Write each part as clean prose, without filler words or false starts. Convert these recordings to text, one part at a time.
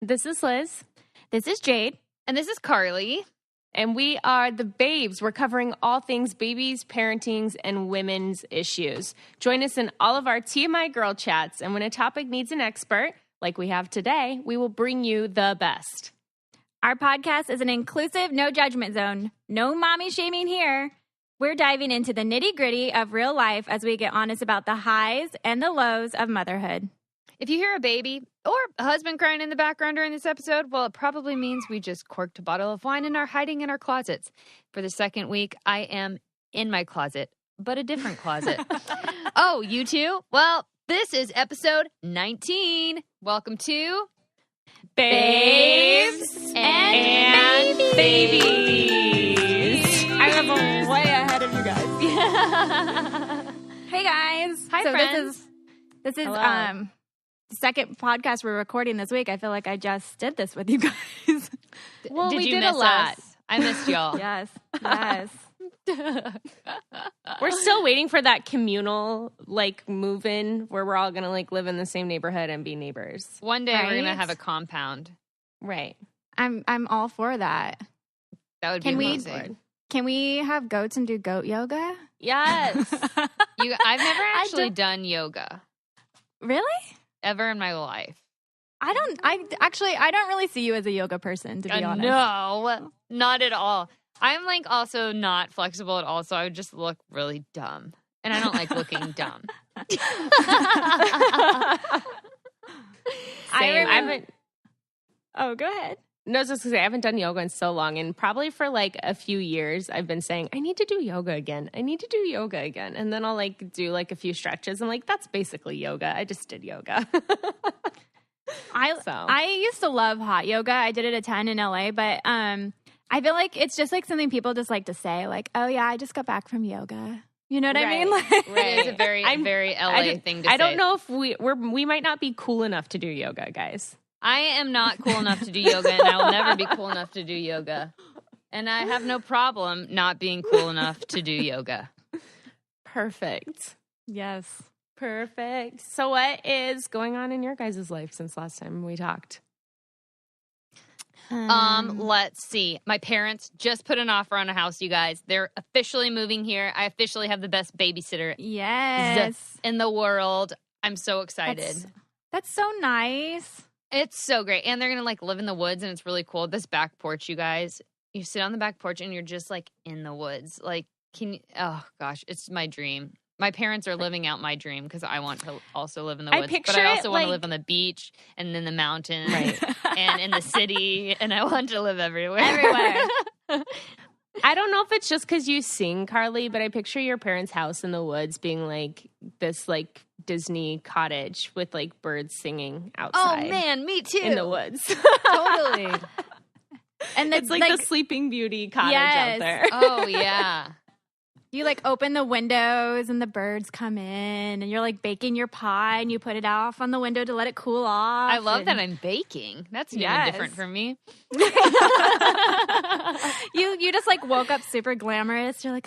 This is Liz. This is Jade. And this is Carly. And we are the Babes. We're covering all things babies, parentings, and women's issues. Join us in all of our TMI girl chats. And when a topic needs an expert, like we have today, we will bring you the best. Our podcast is an inclusive, no judgment zone. No mommy shaming here. We're diving into the nitty-gritty of real life as we get honest about the highs and the lows of motherhood. If you hear a baby or a husband crying in the background during this episode, well, it probably means we just corked a bottle of wine and are hiding in our closets. For the second week, I am in my closet, but a different closet. Oh, you too? Well, this is episode 19. Welcome to Babes and Babies. I was way ahead of you guys. Hey, guys. Hi, friends. This is the second podcast we're recording this week. I feel like I just did this with you guys. Well, Did we you did miss a lot. us? I missed y'all. Yes. We're still waiting for that communal, move in where we're all going to, live in the same neighborhood and be neighbors. One day we're going to Right? have a compound. Right. I'm all for that. That would be amazing. Can we have goats and do goat yoga? Yes. I've never actually done yoga Really? ever in my life. I don't really see you as a yoga person, to be honest. No, not at all. I'm also not flexible at all, so I would just look really dumb. And I don't like looking dumb. Oh, go ahead. No, I was just going to say, I haven't done yoga in so long. And probably for a few years, I've been saying, I need to do yoga again. And then I'll do a few stretches. I'm like, that's basically yoga. I just did yoga. I used to love hot yoga. I did it a ton in LA, but I feel like it's just something people just like to say, oh yeah, I just got back from yoga. You know what I mean? Right. It's a very LA thing to say. I don't know if we might not be cool enough to do yoga, guys. I am not cool enough to do yoga, and I will never be cool enough to do yoga. And I have no problem not being cool enough to do yoga. Perfect. Yes. Perfect. So what is going on in your guys' life since last time we talked? Let's see. My parents just put an offer on a house, you guys. They're officially moving here. I officially have the best babysitter Yes. in the world. I'm so excited. That's so nice. It's so great. And they're going to live in the woods, and it's really cool. This back porch, you guys, you sit on the back porch and you're just in the woods. Oh gosh, it's my dream. My parents are living out my dream because I want to also live in the woods. But I also want to live on the beach and in the mountains and in the city. And I want to live everywhere. I don't know if it's just because you sing, Carly, but I picture your parents' house in the woods being this Disney cottage with birds singing outside. Oh man, me too. In the woods. Totally. And it's the Sleeping Beauty cottage out there. Oh yeah. You open the windows and the birds come in and you're baking your pie and you put it off on the window to let it cool off. I love that I'm baking. That's new and different for me. You just woke up super glamorous. You're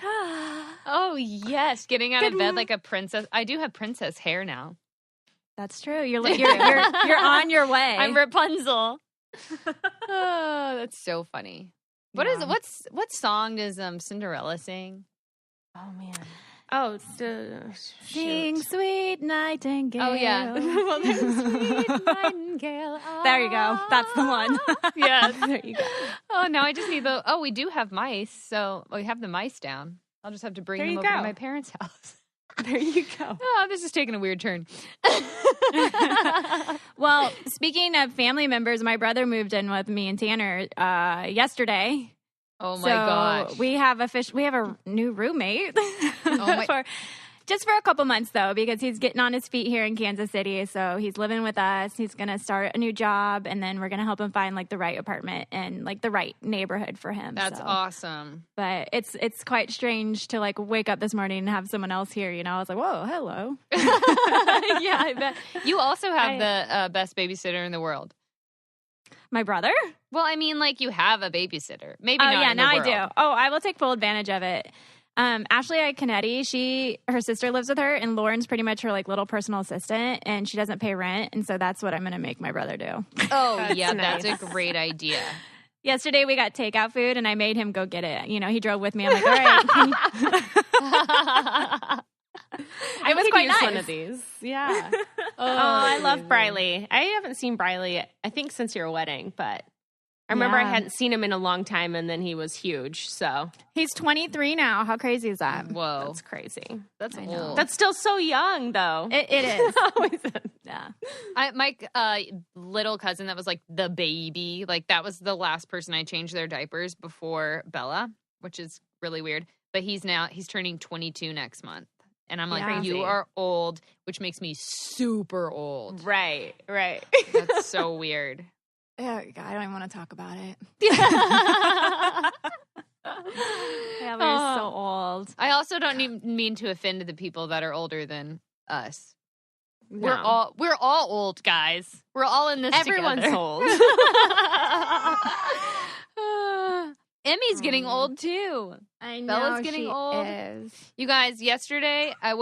Oh yes, getting out of bed like a princess. I do have princess hair now. That's true. You're on your way. I'm Rapunzel. Oh, that's so funny. What song does Cinderella sing? Oh, man. Oh, Sing, sweet nightingale. Oh, yeah. Well, sweet nightingale. There you go. That's the one. Yes. There you go. Oh, now I just need we do have mice. So we have the mice down. I'll just have to bring them over to my parents' house. There you go. Oh, this is taking a weird turn. Well, speaking of family members, my brother moved in with me and Tanner yesterday. Oh my gosh. We have a new roommate. Just for a couple months though, because he's getting on his feet here in Kansas City. So he's living with us. He's going to start a new job, and then we're going to help him find the right apartment and the right neighborhood for him. That's awesome. But it's quite strange to wake up this morning and have someone else here. I was like, whoa, hello. Yeah, I bet. You also have the best babysitter in the world. My brother? Well, I mean, you have a babysitter. Maybe not. Oh, yeah, in the now world. I do. Oh, I will take full advantage of it. Ashley Canetti, her sister lives with her, and Lauren's pretty much her like little personal assistant, and she doesn't pay rent, and so that's what I'm going to make my brother do. Oh, yeah, nice. That's a great idea. Yesterday we got takeout food, and I made him go get it. You know, he drove with me. I'm like, all right. I was quite nice. One of these. Yeah. I love Briley. I haven't seen Briley, I think, since your wedding, but I remember I hadn't seen him in a long time, and then he was huge. So he's 23 now. How crazy is that? Whoa, that's crazy. That's old. That's still so young, though. It is. Yeah. My little cousin that was like the baby, like that was the last person I changed their diapers before Bella, which is really weird. But he's turning 22 next month. And I'm like, you are old, which makes me super old. Right. That's so weird. Oh, God, I don't even want to talk about it. We're so old. I also don't mean to offend the people that are older than us. No. We're all old, guys. We're all in this Everyone's together. old. Emmy's getting old too. I know. Bella's getting old. Is. You guys, yesterday, I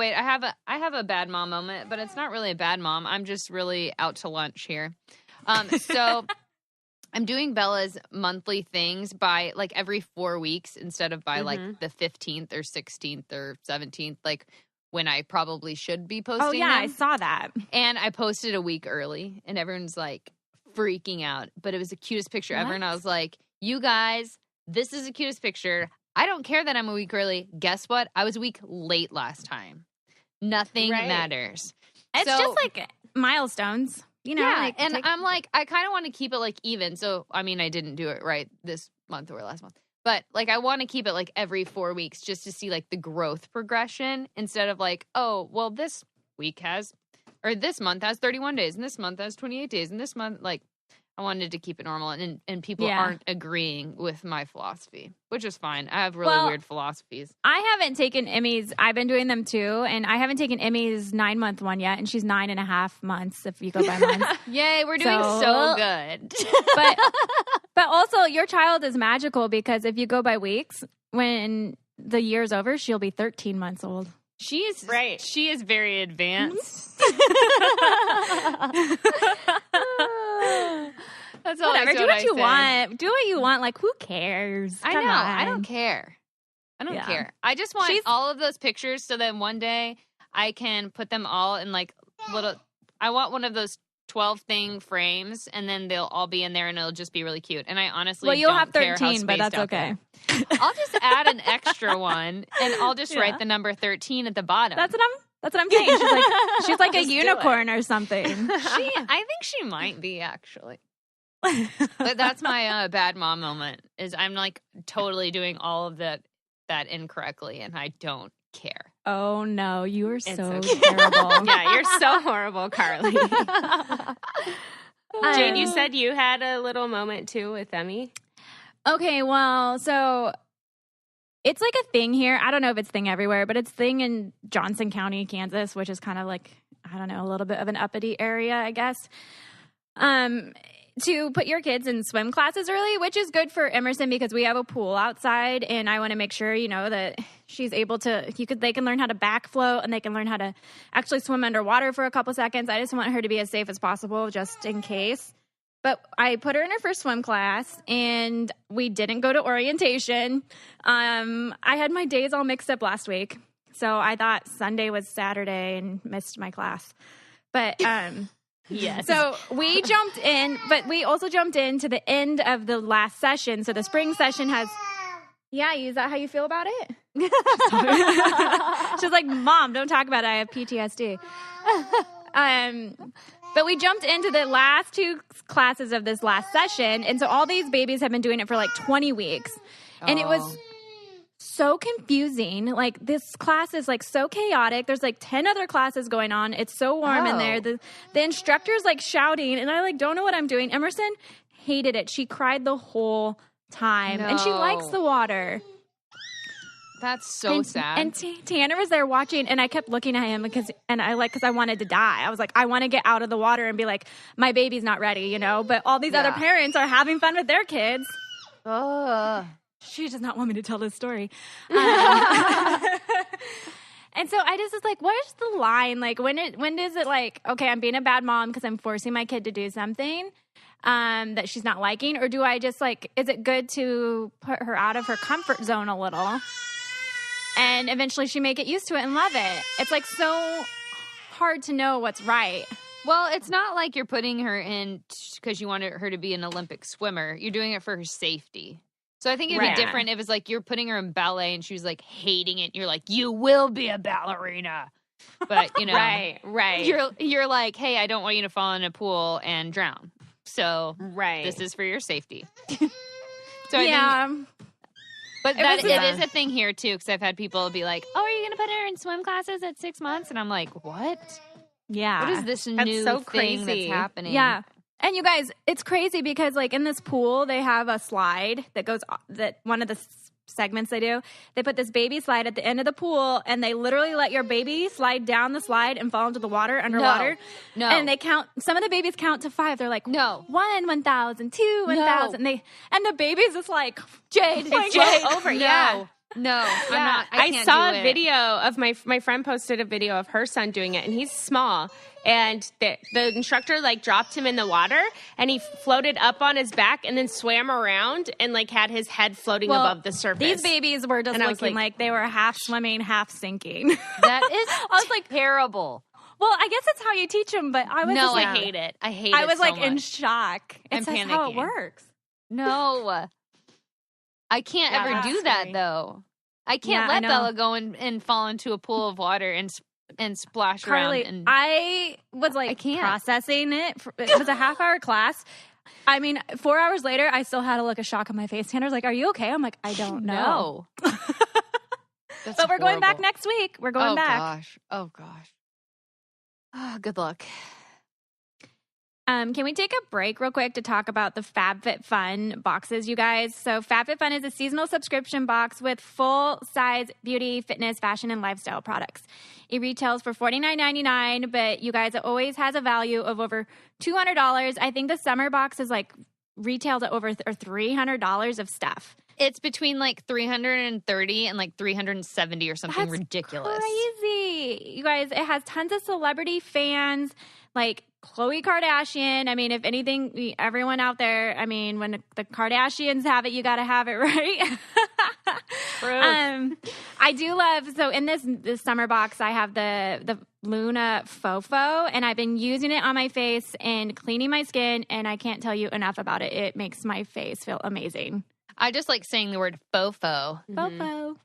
have a bad mom moment, but it's not really a bad mom. I'm just really out to lunch here. So I'm doing Bella's monthly things by like every 4 weeks instead of by like the 15th or 16th or 17th, like when I probably should be posting. Oh yeah, them. I saw that. And I posted a week early, and everyone's like freaking out. But it was the cutest picture ever, and I was like, "You guys, this is the cutest picture. I don't care that I'm a week early. Guess what? I was a week late last time. Nothing matters. It's just like milestones." You know, I'm like, I kind of want to keep it like even. So, I mean, I didn't do it right this month or last month, but like, I want to keep it like every 4 weeks just to see like the growth progression instead of like, oh, well, this month has 31 days and this month has 28 days and this month, like, I wanted to keep it normal, and people aren't agreeing with my philosophy, which is fine. I have really weird philosophies. I haven't taken Emmy's. I've been doing them too, and I haven't taken Emmy's 9-month one yet, and she's 9.5 months if you go by months. Yay, we're doing so good. But also, your child is magical because if you go by weeks, when the year's over, she'll be 13 months old. She is right. She is very advanced. That's all. Whatever. Do what you want. Do what you want. Like, who cares? I know. I don't care. I don't care. I just want all of those pictures so that one day I can put them all in like little. I want one of those 12-thing frames, and then they'll all be in there, and it'll just be really cute. And I honestly, you'll don't have 13, care how but that's okay. I'll just add an extra one, and I'll just write the number 13 at the bottom. That's what I'm saying. She's like a unicorn or something. I think she might be actually. But that's my bad mom moment. Is I'm like totally doing all of that incorrectly, and I don't care. Oh no, you are so terrible. Yeah, you're so horrible, Carly. Jade, you said you had a little moment too with Emmy. Okay, well, so it's like a thing here. I don't know if it's a thing everywhere, but it's a thing in Johnson County, Kansas, which is kind of like, I don't know, a little bit of an uppity area, I guess. To put your kids in swim classes early, which is good for Emerson because we have a pool outside, and I want to make sure, you know, that she's able to, they can learn how to back float, and they can learn how to actually swim underwater for a couple seconds. I just want her to be as safe as possible just in case. But I put her in her first swim class, and we didn't go to orientation. I had my days all mixed up last week, so I thought Sunday was Saturday and missed my class. But yes. So we jumped in, but we also jumped in to the end of the last session. So the spring session has, is that how you feel about it? She's like, Mom, don't talk about it. I have PTSD. But we jumped into the last 2 classes of this last session. And so all these babies have been doing it for like 20 weeks. And it was so confusing. Like, this class is like so chaotic. There's like 10 other classes going on. It's so warm in there. The instructor's like shouting, and I like don't know what I'm doing. Emerson hated it. She cried the whole time. And she likes the water. That's so sad. And Tanner was there watching, and I kept looking at him because I wanted to die. I was like, I want to get out of the water and be like, my baby's not ready, you know? But all these other parents are having fun with their kids. she does not want me to tell this story. And so I just was like, where's the line? Like, when does it like, okay, I'm being a bad mom because I'm forcing my kid to do something that she's not liking? Or do I just like, is it good to put her out of her comfort zone a little? And eventually she may get used to it and love it. It's like so hard to know what's right. Well, it's not like you're putting her in because you want her to be an Olympic swimmer. You're doing it for her safety. So I think it'd be different if it's like you're putting her in ballet and she was like hating it. You're like, you will be a ballerina. But, you know, right. You're like, hey, I don't want you to fall in a pool and drown. So this is for your safety. So I think, but it is a thing here too, because I've had people be like, oh, are you going to put her in swim classes at 6 months? And I'm like, what? Yeah. What is this new thing that's happening? Yeah. And you guys, it's crazy because like in this pool, they have a slide that one of the segments they do, they put this baby slide at the end of the pool and they literally let your baby slide down the slide and fall into the water underwater. No. And they count, some of the babies count to 5. They're like, no. 1, 1,000, 2, 1,000. And the baby's just like, Jade, over. No. Yeah. No, I'm not. I saw a video of my friend posted a video of her son doing it, and he's small. And the instructor like dropped him in the water, and he floated up on his back, and then swam around, and like had his head floating above the surface. These babies were just looking like they were half swimming, half sinking. That is, I was like, terrible. Well, I guess that's how you teach them, but I was I hate it. I hate it. I was so like much. in shock. It's panicking. how it works. No. I can't ever do that, though. I can't let Bella go and fall into a pool of water and splash Carly, around. I was like processing it. It was a half-hour class. I mean, 4 hours later, I still had a look of shock on my face. Tanner's like, are you okay? I'm like, I don't know. But we're going back next week. We're going back. Oh, gosh. Oh, good luck. Can we take a break real quick to talk about the FabFitFun boxes, you guys? So FabFitFun is a seasonal subscription box with full-size beauty, fitness, fashion, and lifestyle products. It retails for $49.99, but you guys, it always has a value of over $200. I think the summer box is like retailed at over $300 of stuff. It's between like $330 and like $370 or something. That's ridiculous. Crazy. You guys, it has tons of celebrity fans like Khloe Kardashian. I mean, if anything, everyone out there, I mean, when the Kardashians have it, you got to have it, right? I do love, so in this summer box, I have the Luna Fofo, and I've been using it on my face and cleaning my skin, and I can't tell you enough about it. It makes my face feel amazing. I just like saying the word fofo. Fofo.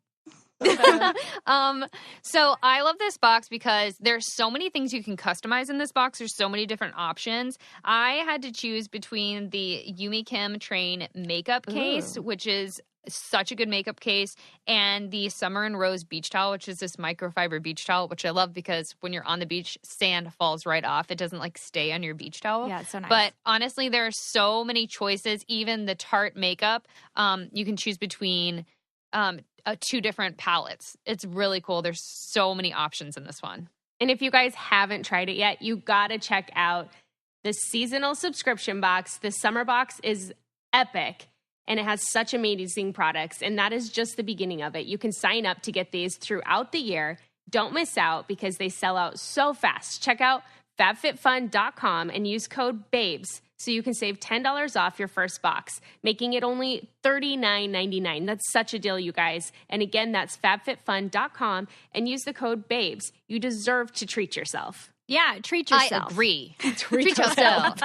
So I love this box because there's so many things you can customize in this box. There's so many different options. I had to choose between the Yumi Kim Train makeup case, which is such a good makeup case, and the Summer and Rose beach towel, which is this microfiber beach towel, which I love because when you're on the beach, sand falls right off. It doesn't like stay on your beach towel. Yeah, it's so nice. But honestly, there are so many choices. Even the Tarte makeup, you can choose between 2 different palettes. It's really cool. There's so many options in this one. And if you guys haven't tried it yet, you got to check out the seasonal subscription box. The summer box is epic, and it has such amazing products, and that is just the beginning of it. You can sign up to get these throughout the year. Don't miss out because they sell out so fast. Check out fabfitfun.com and use code BABES so you can save $10 off your first box, making it only $39.99. That's such a deal, you guys. And again, that's fabfitfun.com and use the code BABES. You deserve to treat yourself. Yeah, treat yourself. I agree. Treat yourself.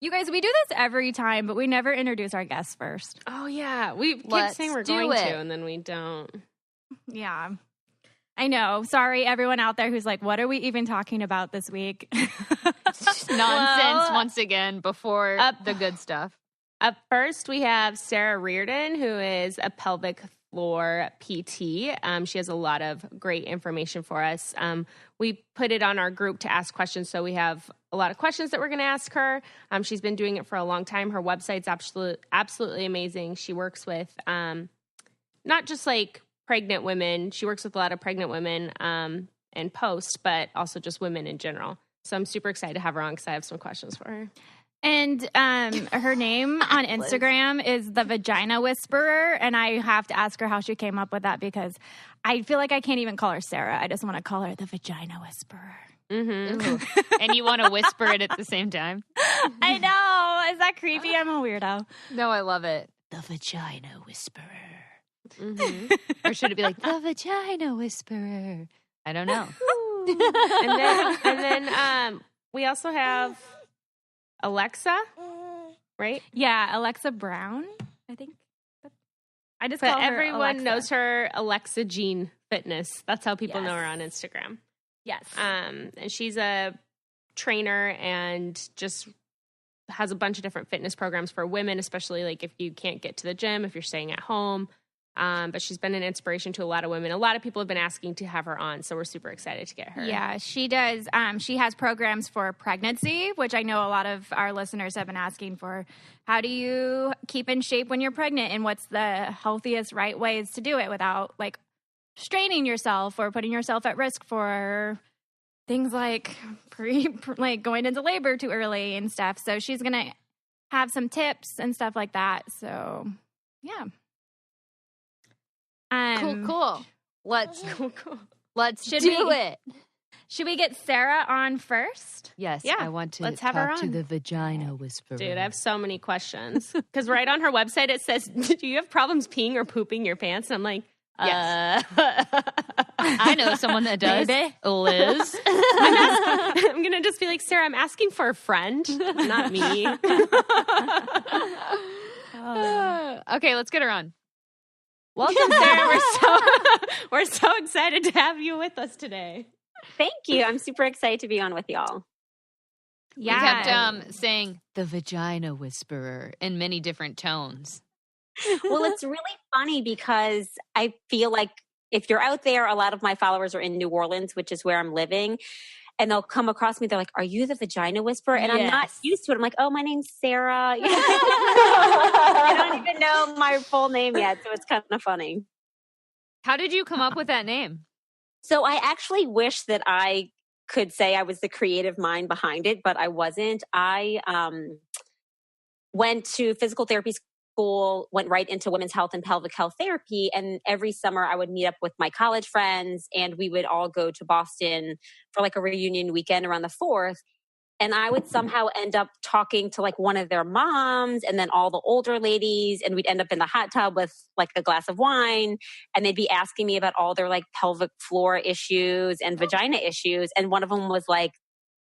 You guys, we do this every time, but we never introduce our guests first. Oh, yeah. We keep saying we're going to, and then we don't. Yeah. I know. Sorry, everyone out there who's like, what are we even talking about this week? Nonsense once again before the good stuff. Up first, we have Sarah Reardon, who is a pelvic floor PT. She has a lot of great information for us. We put it on our group to ask questions, so we have a lot of questions that we're going to ask her. She's been doing it for a long time. Her website's absolutely amazing. She works with not just like pregnant women. She works with a lot of pregnant women and post, but also just women in general. So I'm super excited to have her on because I have some questions for her. And her name on Instagram is the Vagina Whisperer, and I have to ask her how she came up with that because I feel like I can't even call her Sarah. I just want to call her the Vagina Whisperer. Mm-hmm. And you want to whisper it at the same time? I know. Is that creepy? I'm a weirdo. No, I love it. The Vagina Whisperer. Mm-hmm. Or should it be like the Vagina Whisperer? I don't know. and then we also have Alexa, right? Yeah, Alexa Brown, I think. I just but call her everyone Alexa. knows her Alexa Jean Fitness. That's how people Yes. know her on Instagram. Yes. And she's a trainer and just has a bunch of different fitness programs for women, especially like if you can't get to the gym, if you're staying at home. But she's been an inspiration to a lot of women. A lot of people have been asking to have her on, so we're super excited to get her. Yeah, she does. She has programs for pregnancy, which I know a lot of our listeners have been asking for. How do you keep in shape when you're pregnant, and what's the healthiest, right ways to do it without like straining yourself or putting yourself at risk for things like like going into labor too early and stuff. So she's gonna have some tips and stuff like that. So yeah. Cool. Let's do it. Should we get Sarah on first? Yes, Yeah, I want to let's have her talk to on. the Vagina Whisperer. Dude, I have so many questions. Because right on her website it says, do you have problems peeing or pooping your pants? And I'm like, Yes. I know someone that does. Maybe. Liz. I'm going to just be like, Sarah, I'm asking for a friend, not me. Okay, let's get her on. Welcome, Sarah. We're so excited to have you with us today. Thank you. I'm super excited to be on with y'all. Yeah. We kept saying the Vagina Whisperer in many different tones. Well, it's really funny because I feel like if you're out there, a lot of my followers are in New Orleans, which is where I'm living. And they'll come across me. They're like, are you the Vagina Whisperer? And I'm not used to it. I'm like, oh, my name's Sarah. I don't even know my full name yet. So it's kind of funny. How did you come up with that name? So I actually wish that I could say I was the creative mind behind it, but I wasn't. I went to physical therapy school, went right into women's health and pelvic health therapy. And every summer I would meet up with my college friends and we would all go to Boston for like a reunion weekend around the 4th. And I would somehow end up talking to like one of their moms and then all the older ladies. And we'd end up in the hot tub with like a glass of wine. And they'd be asking me about all their like pelvic floor issues and vagina issues. And one of them was like,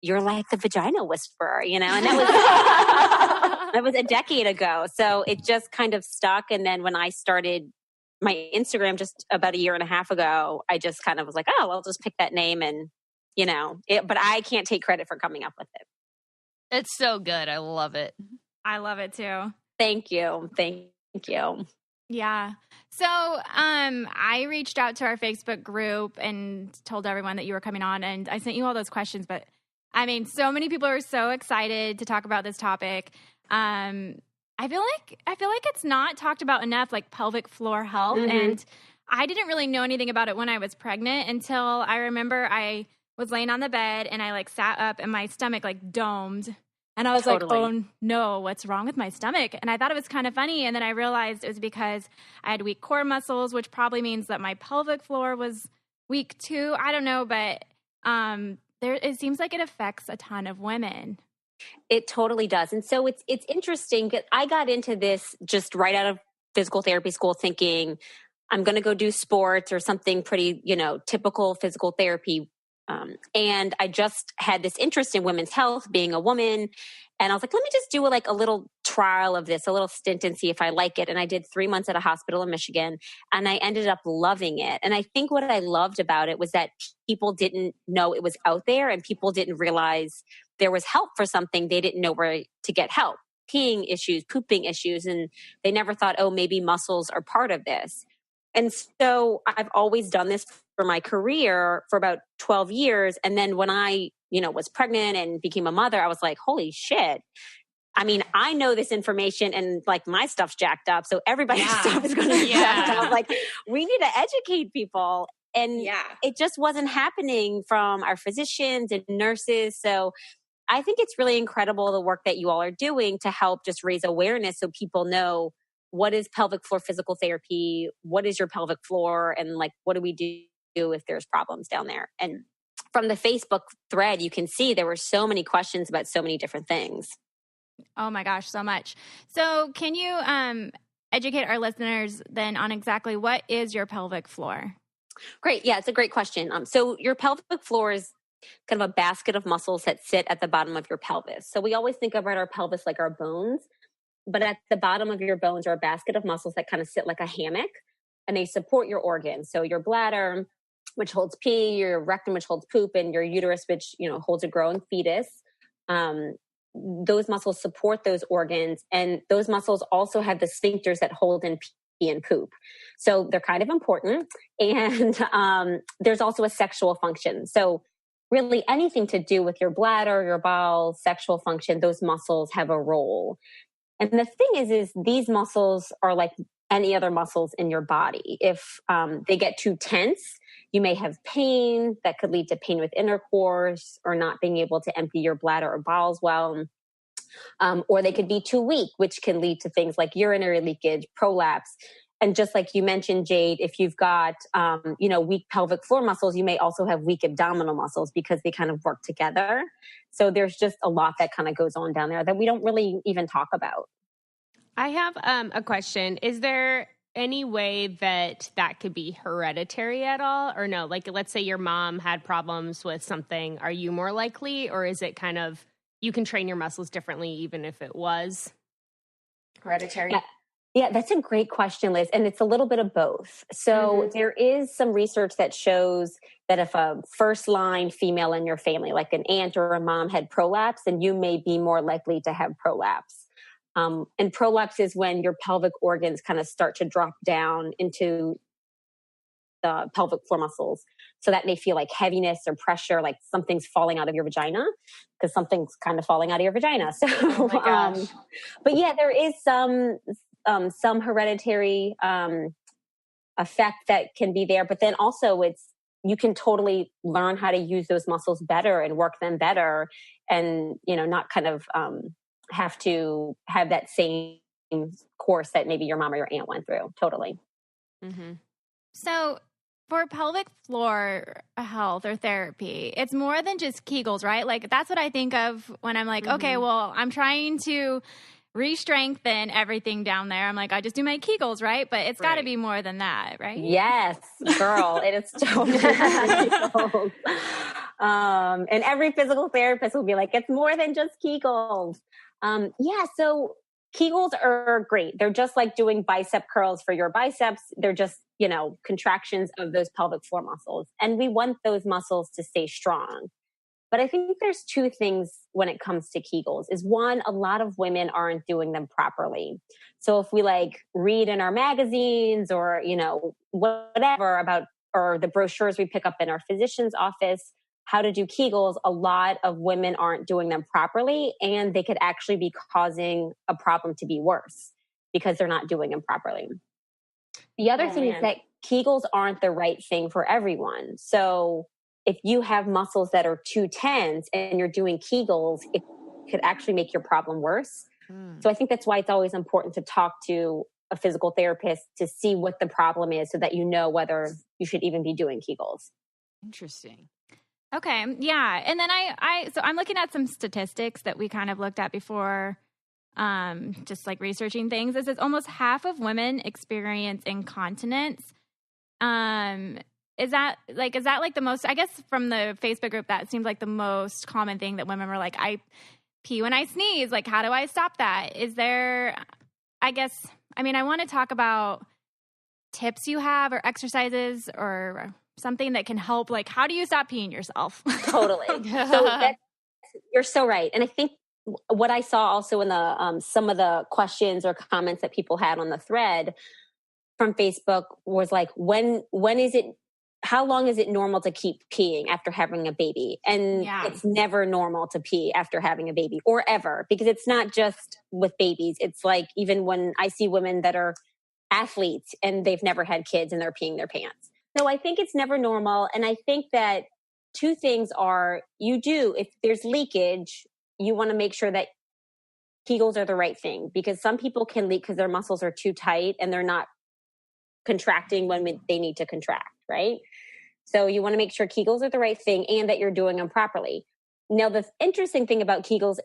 you're like the Vagina Whisperer, you know? And that was a decade ago. So it just kind of stuck. And then when I started my Instagram just about a year and a half ago, I just kind of was like, oh, I'll just pick that name and, you know, but I can't take credit for coming up with it. It's so good. I love it. I love it too. Thank you. Thank you. Yeah. So I reached out to our Facebook group and told everyone that you were coming on, and I sent you all those questions, but I mean, so many people are so excited to talk about this topic. I feel like it's not talked about enough, like pelvic floor health. Mm-hmm. And I didn't really know anything about it when I was pregnant until I remember I was laying on the bed and I like sat up and my stomach like domed. And I was like, oh no, what's wrong with my stomach? And I thought it was kind of funny. And then I realized it was because I had weak core muscles, which probably means that my pelvic floor was weak too. I don't know, but it seems like it affects a ton of women. It totally does. And so it's interesting because I got into this just right out of physical therapy school thinking I'm going to go do sports or something pretty, you know, typical physical therapy. And I just had this interest in women's health, being a woman. And I was like, let me just do a little trial of this, a little stint and see if I like it. And I did 3 months at a hospital in Michigan and I ended up loving it. And I think what I loved about it was that people didn't know it was out there and people didn't realize there was help for something. They didn't know where to get help, peeing issues, pooping issues. And they never thought, oh, maybe muscles are part of this. And so I've always done this for my career for about 12 years. And then when I, you know, was pregnant and became a mother, I was like, holy shit. I mean, I know this information and like my stuff's jacked up. So everybody's stuff is going to be jacked up. Like we need to educate people. And it just wasn't happening from our physicians and nurses. So I think it's really incredible the work that you all are doing to help just raise awareness so people know what is pelvic floor physical therapy, what is your pelvic floor, and like, what do we do if there's problems down there? And from the Facebook thread, you can see there were so many questions about so many different things. Oh my gosh, so much. So can you educate our listeners then on exactly what is your pelvic floor? Great. Yeah, it's a great question. So your pelvic floor is kind of a basket of muscles that sit at the bottom of your pelvis. So we always think about our pelvis like our bones, but at the bottom of your bones are a basket of muscles that kind of sit like a hammock, and they support your organs. So your bladder, which holds pee, your rectum, which holds poop, and your uterus, which, you know, holds a growing fetus. Those muscles support those organs, and those muscles also have the sphincters that hold in pee and poop. So they're kind of important. And there's also a sexual function. So really anything to do with your bladder, your bowels, sexual function, those muscles have a role. And the thing is these muscles are like any other muscles in your body. If they get too tense, you may have pain that could lead to pain with intercourse or not being able to empty your bladder or bowels well. Or they could be too weak, which can lead to things like urinary leakage, prolapse. And just like you mentioned, Jade, if you've got, weak pelvic floor muscles, you may also have weak abdominal muscles because they kind of work together. So there's just a lot that kind of goes on down there that we don't really even talk about. I have a question. Is there any way that could be hereditary at all, or no? Like, let's say your mom had problems with something. Are you more likely, or is it kind of, you can train your muscles differently even if it was hereditary? Yeah, that's a great question, Liz. And it's a little bit of both. So there is some research that shows that if a first line female in your family, like an aunt or a mom, had prolapse, then you may be more likely to have prolapse. And prolapse is when your pelvic organs kind of start to drop down into the pelvic floor muscles. So that may feel like heaviness or pressure, like something's falling out of your vagina, because something's kind of falling out of your vagina. So, oh my gosh. But yeah, there is some hereditary effect that can be there. But then also you can totally learn how to use those muscles better and work them better, and, not kind of have to have that same course that maybe your mom or your aunt went through. Totally. Mm-hmm. So for pelvic floor health or therapy, it's more than just Kegels, right? Like, that's what I think of when I'm like, okay, well, I'm trying to re-strengthen everything down there. I'm like, I just do my Kegels, right? But it's got to be more than that, right? Yes, girl. It is totally Kegels. And every physical therapist will be like, it's more than just Kegels. So Kegels are great. They're just like doing bicep curls for your biceps. They're just, contractions of those pelvic floor muscles. And we want those muscles to stay strong. But I think there's two things when it comes to Kegels. Is one, a lot of women aren't doing them properly. So if we read in our magazines or, whatever about, or the brochures we pick up in our physician's office, how to do Kegels, a lot of women aren't doing them properly, and they could actually be causing a problem to be worse because they're not doing them properly. The other thing is that Kegels aren't the right thing for everyone. So if you have muscles that are too tense and you're doing Kegels, it could actually make your problem worse. So I think that's why it's always important to talk to a physical therapist to see what the problem is so that you know whether you should even be doing Kegels. Interesting. Okay. Yeah. And then so I'm looking at some statistics that we kind of looked at before, just like researching things. It says almost half of women experience incontinence. Is that like the most, I guess from the Facebook group, that seems like the most common thing that women were like, I pee when I sneeze. Like, how do I stop that? Is there, I want to talk about tips you have or exercises or something that can help. Like, how do you stop peeing yourself? Totally. So you're so right. And I think what I saw also in the some of the questions or comments that people had on the thread from Facebook was like, when is it, how long is it normal to keep peeing after having a baby? And it's never normal to pee after having a baby, or ever, because it's not just with babies. It's like, even when I see women that are athletes and they've never had kids and they're peeing their pants. So I think it's never normal. And I think that two things are, if there's leakage, you want to make sure that Kegels are the right thing, because some people can leak because their muscles are too tight and they're not contracting when they need to contract, right? So you want to make sure Kegels are the right thing and that you're doing them properly. Now, the interesting thing about Kegels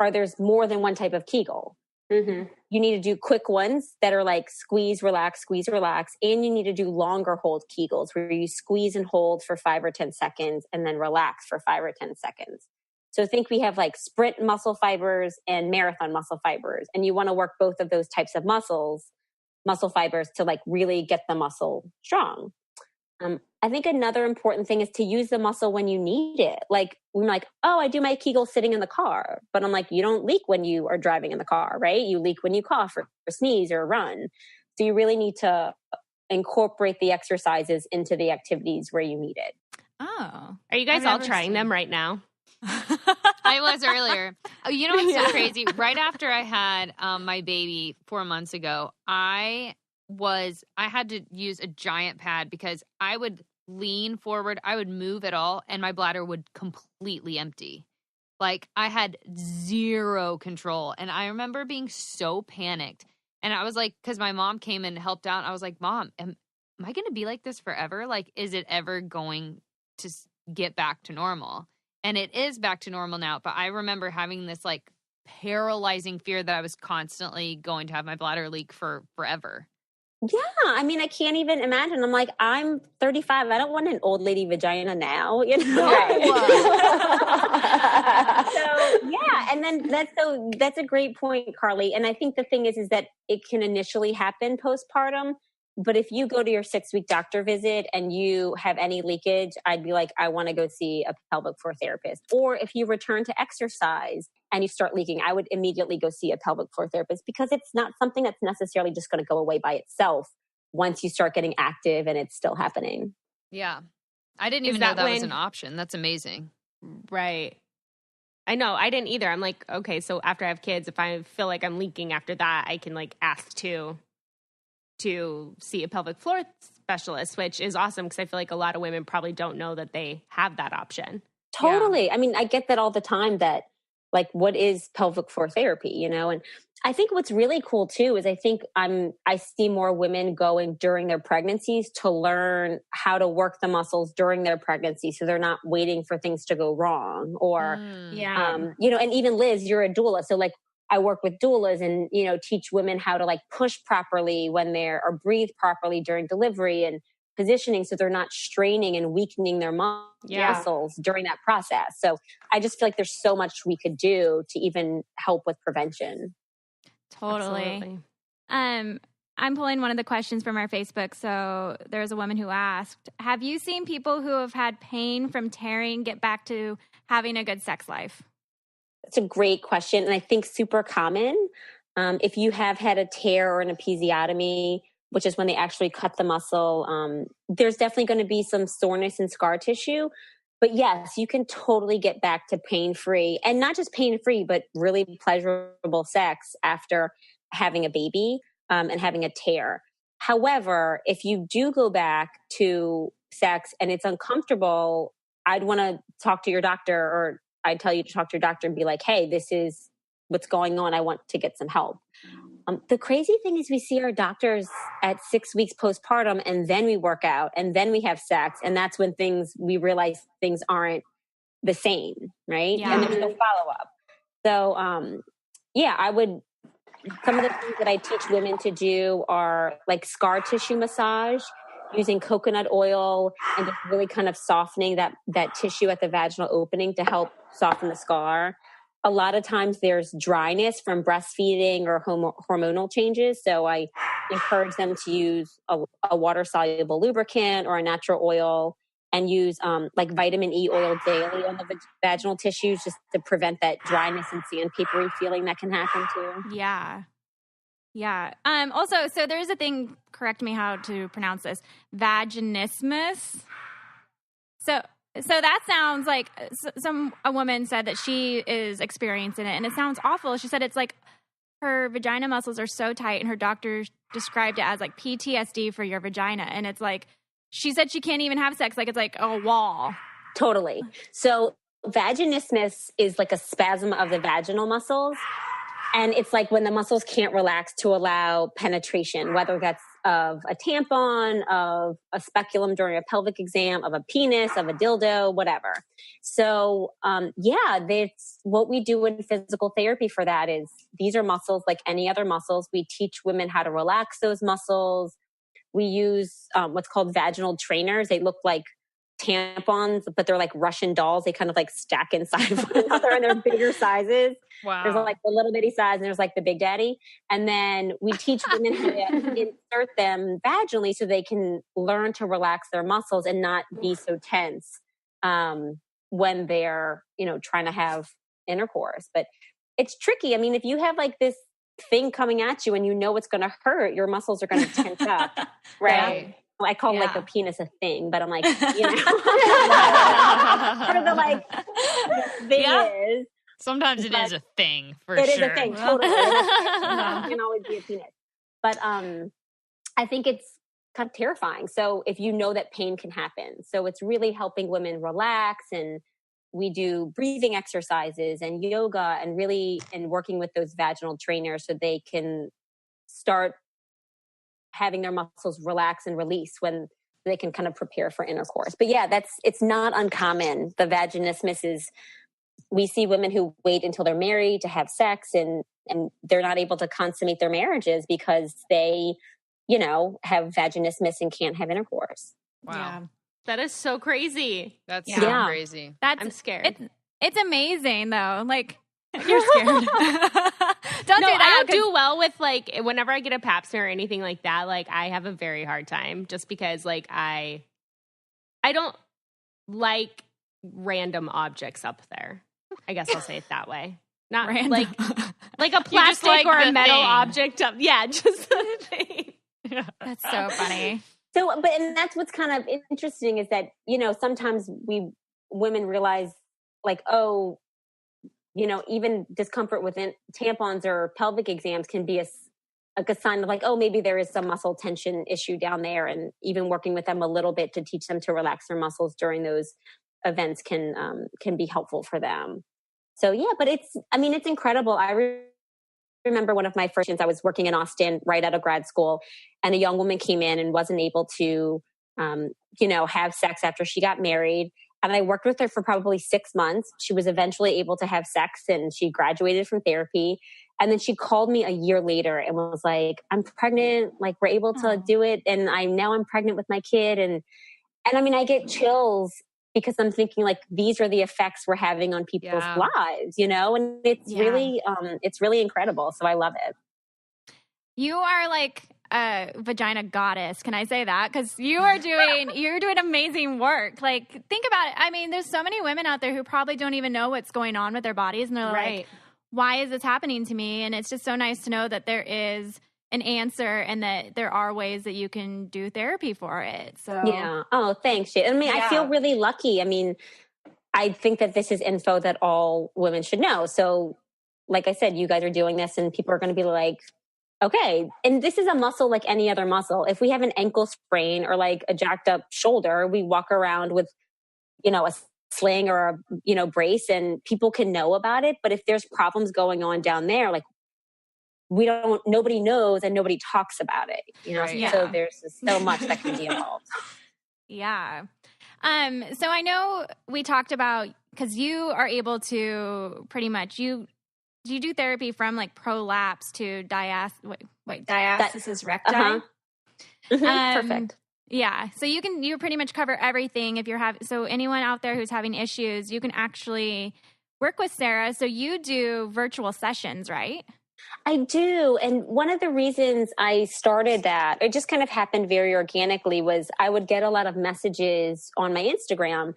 are there's more than one type of Kegel. Mm-hmm. You need to do quick ones that are like squeeze, relax, and you need to do longer hold Kegels where you squeeze and hold for 5 or 10 seconds and then relax for 5 or 10 seconds. So think we have like sprint muscle fibers and marathon muscle fibers, and you want to work both of those types of muscle fibers to like really get the muscle strong. I think another important thing is to use the muscle when you need it. Like, I'm like, oh, I do my Kegel sitting in the car. But I'm like, you don't leak when you are driving in the car, right? You leak when you cough or sneeze or run. So you really need to incorporate the exercises into the activities where you need it. Oh. Are you guys all trying them right now? I was earlier. Oh, you know what's so crazy? Right after I had my baby 4 months ago, I had to use a giant pad because I would lean forward, I would move at all, and my bladder would completely empty. Like, I had zero control. And I remember being so panicked. And I was like, because my mom came and helped out. I was like, Mom, am I going to be like this forever? Like, is it ever going to get back to normal? And it is back to normal now. But I remember having this like paralyzing fear that I was constantly going to have my bladder leak for forever. Yeah, I mean, I can't even imagine. I'm like, I'm 35. I don't want an old lady vagina now, you know? So, yeah, and then that's a great point, Carly. And I think the thing is that it can initially happen postpartum. But if you go to your 6-week doctor visit and you have any leakage, I'd be like, I want to go see a pelvic floor therapist. Or if you return to exercise and you start leaking, I would immediately go see a pelvic floor therapist, because it's not something that's necessarily just going to go away by itself once you start getting active and it's still happening. Yeah. I didn't even know that was an option. That's amazing. Right. I know. I didn't either. I'm like, okay, so after I have kids, if I feel like I'm leaking after that, I can like ask to see a pelvic floor specialist, which is awesome because I feel like a lot of women probably don't know that they have that option. Totally. Yeah. I mean, I get that all the time, that like, what is pelvic floor therapy, you know? And I think what's really cool too is I see more women going during their pregnancies to learn how to work the muscles during their pregnancy, so they're not waiting for things to go wrong. Or, you know, and even Liz, you're a doula. So like, I work with doulas and, you know, teach women how to like push properly or breathe properly during delivery and positioning, so they're not straining and weakening their muscles during that process. So I just feel like there's so much we could do to even help with prevention. Totally. I'm pulling one of the questions from our Facebook. So there's a woman who asked, have you seen people who have had pain from tearing get back to having a good sex life? It's a great question, and I think super common. If you have had a tear or an episiotomy, which is when they actually cut the muscle, there's definitely going to be some soreness and scar tissue. But yes, you can totally get back to pain-free, and not just pain-free, but really pleasurable sex after having a baby and having a tear. However, if you do go back to sex and it's uncomfortable, I'd want to talk to your doctor, or I'd tell you to talk to your doctor and be like, hey, this is what's going on. I want to get some help. The crazy thing is we see our doctors at 6 weeks postpartum, and then we work out, and then we have sex. And that's when we realize things aren't the same, right? Yeah. And there's no follow-up. So, some of the things that I teach women to do are like scar tissue massage, using coconut oil and just really kind of softening that tissue at the vaginal opening to help soften the scar. A lot of times there's dryness from breastfeeding or hormonal changes. So I encourage them to use a water-soluble lubricant or a natural oil, and use like vitamin E oil daily on the vaginal tissues, just to prevent that dryness and sandpapery feeling that can happen too. Yeah. Yeah. Also, so there's a thing, correct me how to pronounce this, vaginismus. So that sounds like a woman said that she is experiencing it, and it sounds awful. She said it's like her vagina muscles are so tight, and her doctor described it as like PTSD for your vagina. And it's like, she said she can't even have sex. Like, it's like a wall. Totally. So vaginismus is like a spasm of the vaginal muscles. And it's like when the muscles can't relax to allow penetration, whether that's of a tampon, of a speculum during a pelvic exam, of a penis, of a dildo, whatever. So, that's what we do in physical therapy for that is these are muscles like any other muscles. We teach women how to relax those muscles. We use what's called vaginal trainers. They look like tampons, but they're like Russian dolls. They kind of like stack inside of one another and they're bigger sizes. Wow. There's like the little bitty size and there's like the big daddy. And then we teach women how to insert them vaginally so they can learn to relax their muscles and not be so tense when they're, trying to have intercourse. But it's tricky. I mean, if you have like this thing coming at you and you know it's going to hurt, your muscles are going to tense up, right? I call like a penis a thing, but I'm like, part of the like thing is. Sometimes it is a thing for sure. It is sure. a thing, totally. It can always be a penis. But I think it's kind of terrifying. So if you know that pain can happen. So it's really helping women relax, and we do breathing exercises and yoga and working with those vaginal trainers so they can start having their muscles relax and release when they can kind of prepare for intercourse. But it's not uncommon. The vaginismus is, we see women who wait until they're married to have sex and they're not able to consummate their marriages because they, have vaginismus and can't have intercourse. Wow. Yeah. That is so crazy. That's so crazy. I'm scared. It's amazing though. Like, you're scared. Don't do that. I don't do well with like whenever I get a pap smear or anything like that. Like I have a very hard time just because like I don't like random objects up there. I guess I'll say it that way. Not random. like a plastic or a metal object up. Yeah, just the thing. That's so funny. So, and that's what's kind of interesting is that, sometimes women realize like, oh, even discomfort within tampons or pelvic exams can be a sign of like, oh, maybe there is some muscle tension issue down there. And even working with them a little bit to teach them to relax their muscles during those events can be helpful for them. So, but it's incredible. I remember one of my first years, I was working in Austin right out of grad school, and a young woman came in and wasn't able to, have sex after she got married. And I worked with her for probably 6 months. She was eventually able to have sex and she graduated from therapy. And then she called me a year later and was like, I'm pregnant. Like we're able to do it. And I'm pregnant with my kid. And I get chills because I'm thinking like, these are the effects we're having on people's lives, and it's really incredible. So I love it. You are like a vagina goddess. Can I say that? Because you're doing amazing work. Like, think about it. I mean, there's so many women out there who probably don't even know what's going on with their bodies. And they're like, why is this happening to me? And it's just so nice to know that there is an answer and that there are ways that you can do therapy for it. So yeah. Oh, thanks, Jade. I feel really lucky. I think that this is info that all women should know. So like I said, you guys are doing this and people are going to be like, okay. And this is a muscle like any other muscle. If we have an ankle sprain or like a jacked up shoulder, we walk around with, a sling or a, brace, and people can know about it. But if there's problems going on down there, like nobody knows and nobody talks about it, So there's just so much that can be involved. Yeah. So I know we talked about, because you are able to pretty much, you do therapy from like prolapse to diastasis recti. Uh-huh. Perfect. Yeah. So you pretty much cover everything. So anyone out there who's having issues, you can actually work with Sarah. So you do virtual sessions, right? I do. And one of the reasons I started that, it just kind of happened very organically, was I would get a lot of messages on my Instagram.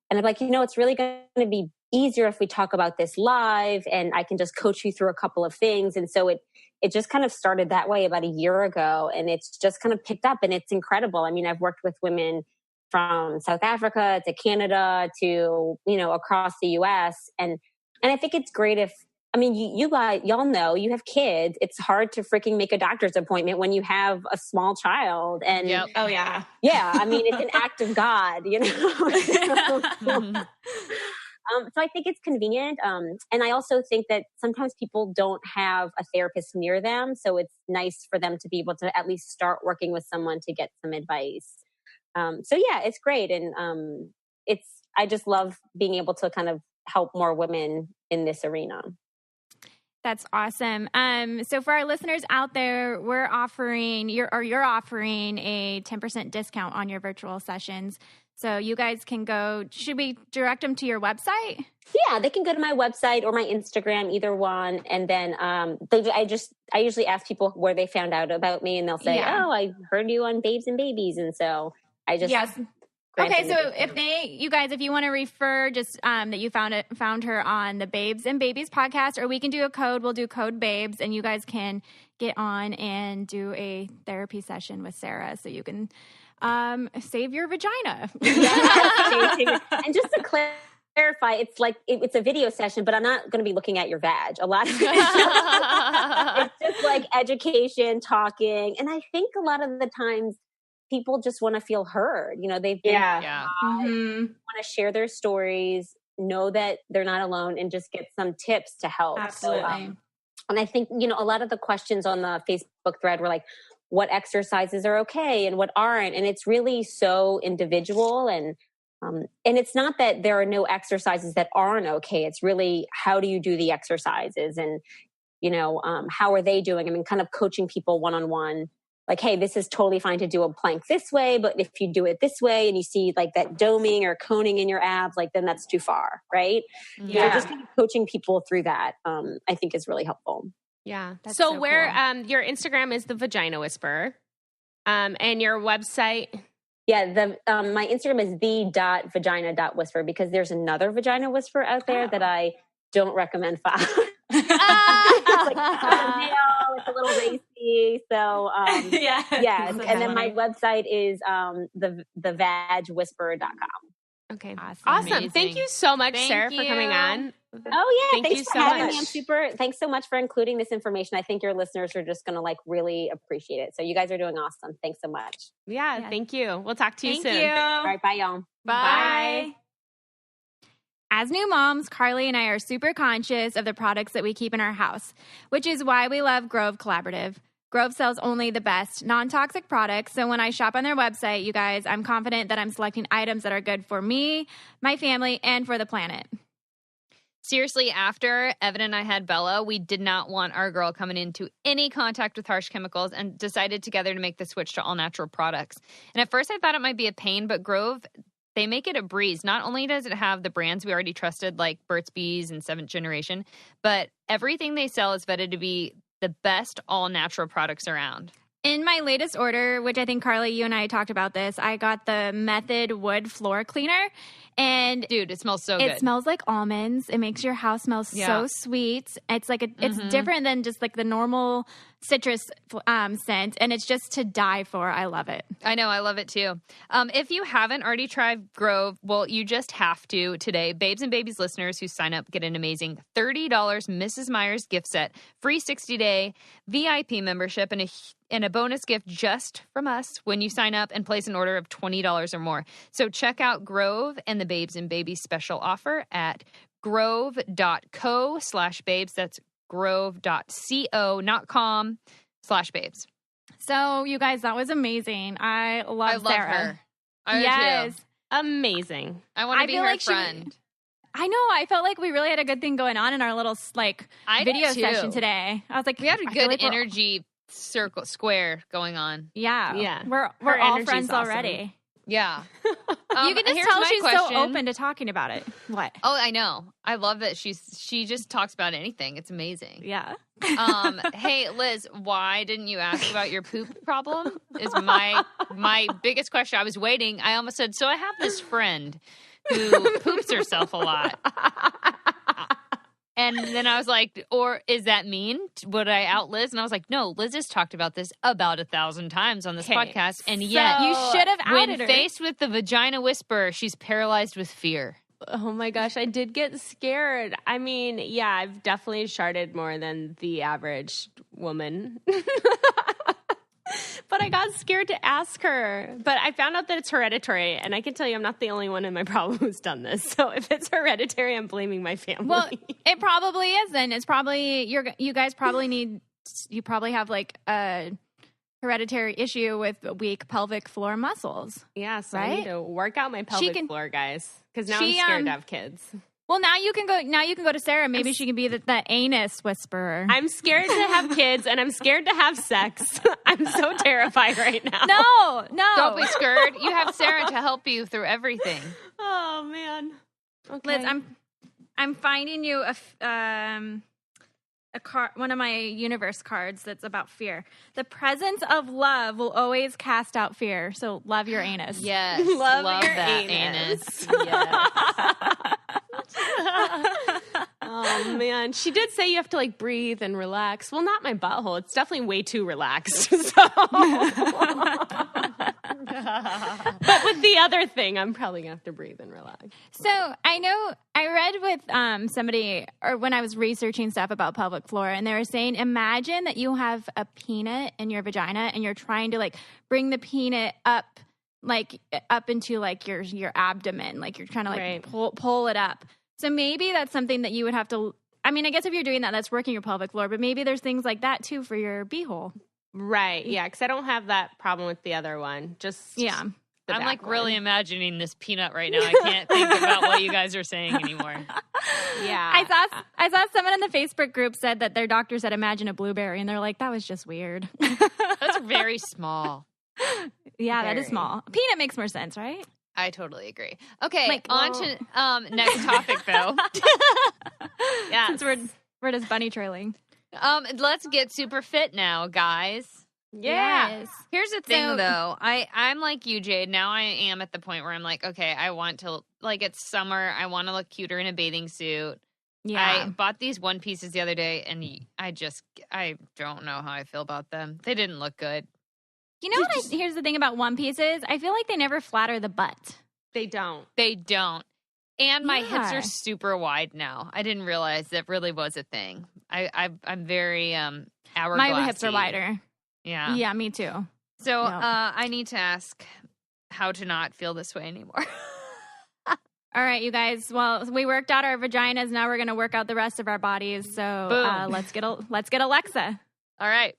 And I'm like, it's really going to be easier if we talk about this live and I can just coach you through a couple of things. And so it just kind of started that way about a year ago. And it's just kind of picked up and it's incredible. I've worked with women from South Africa to Canada to, across the US. And I think it's great if, you guys, y'all know you have kids. It's hard to freaking make a doctor's appointment when you have a small child. And oh yeah. Yeah. It's an act of God, So I think it's convenient. And I also think that sometimes people don't have a therapist near them. So it's nice for them to be able to at least start working with someone to get some advice. So yeah, it's great. And I just love being able to kind of help more women in this arena. That's awesome. So for our listeners out there, you're offering a 10% discount on your virtual sessions. So you guys can go, should we direct them to your website? Yeah, they can go to my website or my Instagram, either one. And then I usually ask people where they found out about me, and they'll say, oh, I heard you on Babes and Babies. And so I just... Yes. Okay, so if you want to refer just that you found her on the Babes and Babies podcast, or we can do a code, we'll do code Babes, and you guys can get on and do a therapy session with Sarah so you can save your vagina. Yeah. And just to clarify, it's like it's a video session, but I'm not going to be looking at your vag. A lot of it's just like education, talking, and I think a lot of the times people just want to feel heard. You know, they've been want to share their stories, know that they're not alone, and just get some tips to help. Absolutely. So, and I think, you know, a lot of the questions on the Facebook thread were like, what exercises are okay and what aren't? And it's really so individual. And it's not that there are no exercises that aren't okay. It's really, how do you do the exercises? And, you know, how are they doing? I mean, kind of coaching people one-on-one. Like, hey, this is totally fine to do a plank this way, but if you do it this way and you see like that doming or coning in your abs, like then that's too far, right? Yeah. So just kind of coaching people through that, I think is really helpful. Yeah. That's so so where cool. Your Instagram is the Vagina Whisperer, and your website. Yeah, my Instagram is the.vagina.whisper, because there's another Vagina Whisperer out there that I don't recommend following. It's like male, it's a little racy. So yeah. And then my website is thevagwhisperer.com. Okay. Awesome. Amazing. Thank you so much, Sarah, for coming on. Oh yeah, Thanks thanks for having me. Thanks so much for including this information. I think your listeners are just going to like really appreciate it. So you guys are doing awesome. Thanks so much. Yeah. Thank you. We'll talk to you soon. Thank you. All right, bye y'all. Bye. As new moms, Carly and I are super conscious of the products that we keep in our house, which is why we love Grove Collaborative. Grove sells only the best non-toxic products, so when I shop on their website, you guys, I'm confident that I'm selecting items that are good for me, my family, and for the planet. Seriously, after Evan and I had Bella, we did not want our girl coming into any contact with harsh chemicals and decided together to make the switch to all-natural products. And at first I thought it might be a pain, but Grove, they make it a breeze. Not only does it have the brands we already trusted, like Burt's Bees and 7th Generation, but everything they sell is vetted to be the best all-natural products around. In my latest order, which I think, Carly, you and I talked about this, I got the Method Wood Floor Cleaner. And dude, it smells so good. It smells like almonds. It makes your house smell so sweet. It's like it's different than just like the normal citrus scent, and it's just to die for. I love it. I know, I love it too. If you haven't already tried Grove, well, you just have to today. Babes and Babies listeners who sign up get an amazing $30 Mrs. Meyer's gift set, free 60-day VIP membership, and a bonus gift just from us when you sign up and place an order of $20 or more. So check out Grove and the Babes and Babies special offer at grove.co/babes. That's grove.co.com/babes. So you guys, that was amazing. I love Sarah. Her. I do too. Amazing. I want to be her friend. I know. I felt like we really had a good thing going on in our little video session today. I was like, we had a good energy square going on. Yeah. We're all friends already. Yeah. You can just tell she's so open to talking about it. What? Oh, I know. I love that she just talks about anything. It's amazing. Yeah. Hey, Liz, why didn't you ask about your poop problem? Is my biggest question. I was waiting. I almost said, so I have this friend who poops herself a lot. And then I was like, or is that mean? Would I out Liz? And I was like, no, Liz has talked about this about 1,000 times on this podcast. And yet, you should have outed her. When faced with the Vagina Whisperer, she's paralyzed with fear. Oh my gosh, I did get scared. I mean, yeah, I've definitely sharted more than the average woman. But I got scared to ask her. But I found out that it's hereditary, and I can tell you I'm not the only one in my problem who's done this. So if it's hereditary, I'm blaming my family. Well, it probably isn't. It's probably you guys probably have like a hereditary issue with weak pelvic floor muscles. Yeah, so right? I need to work out my pelvic floor, guys, because now I'm scared to have kids. Well, now you can go to Sarah. Maybe she can be the anus whisperer. I'm scared to have kids, and I'm scared to have sex. I'm so terrified right now. No. Don't be scared. You have Sarah to help you through everything. Oh, man. Okay. Liz, I'm finding you a card, one of my universe cards that's about fear. The presence of love will always cast out fear. So love your anus. Yes. Love your that anus. Yes. Oh, man. She did say you have to, like, breathe and relax. Well, not my butthole. It's definitely way too relaxed. So. But with the other thing, I'm probably going to have to breathe and relax. So I know I read with somebody, or when I was researching stuff about pelvic floor, and they were saying, imagine that you have a peanut in your vagina and you're trying to like bring the peanut up into like your abdomen, like you're trying to like pull it up. So maybe that's something that you would have to, I mean, I guess if you're doing that, that's working your pelvic floor, but maybe there's things like that too for your beehole. Right. Yeah. Because I don't have that problem with the other one. I'm like really imagining this peanut right now. I can't think about what you guys are saying anymore. Yeah. I saw someone in the Facebook group said that their doctor said, imagine a blueberry. And they're like, that was just weird. That's very small. Yeah, that is small. Peanut makes more sense, right? I totally agree. Okay, on to next topic, though. Yeah, since we're just bunny trailing. Let's get super fit now, guys. Yeah. Yes. Here's the thing, though. I'm like you, Jade. Now I am at the point where I'm like, okay, I want to, like, it's summer. I want to look cuter in a bathing suit. Yeah. I bought these one pieces the other day, and I don't know how I feel about them. They didn't look good. You know what? Here's the thing about one pieces. I feel like they never flatter the butt. They don't. And my hips are super wide now. I didn't realize that really was a thing. I'm very hourglassy. My hips are wider. Yeah. Yeah, me too. So I need to ask how to not feel this way anymore. All right, you guys. Well, we worked out our vaginas. Now we're going to work out the rest of our bodies. So let's get Alexa. All right.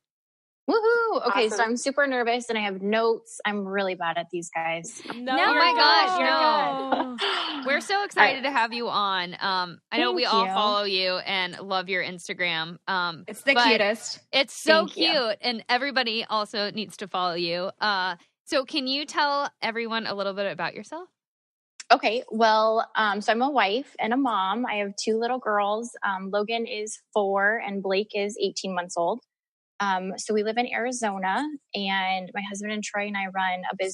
Woohoo! Okay, Awesome. so I'm super nervous and I have notes. I'm really bad at these, guys. No, Oh my gosh, no. no. We're so excited to have you on. I know we all you. follow you and love your Instagram. It's the cutest. It's so Thank you. cute. And everybody also needs to follow you. So can you tell everyone a little bit about yourself? Okay, well, so I'm a wife and a mom. I have 2 little girls. Logan is 4 and Blake is 18 months old. So we live in Arizona, and my husband and Troy and I run a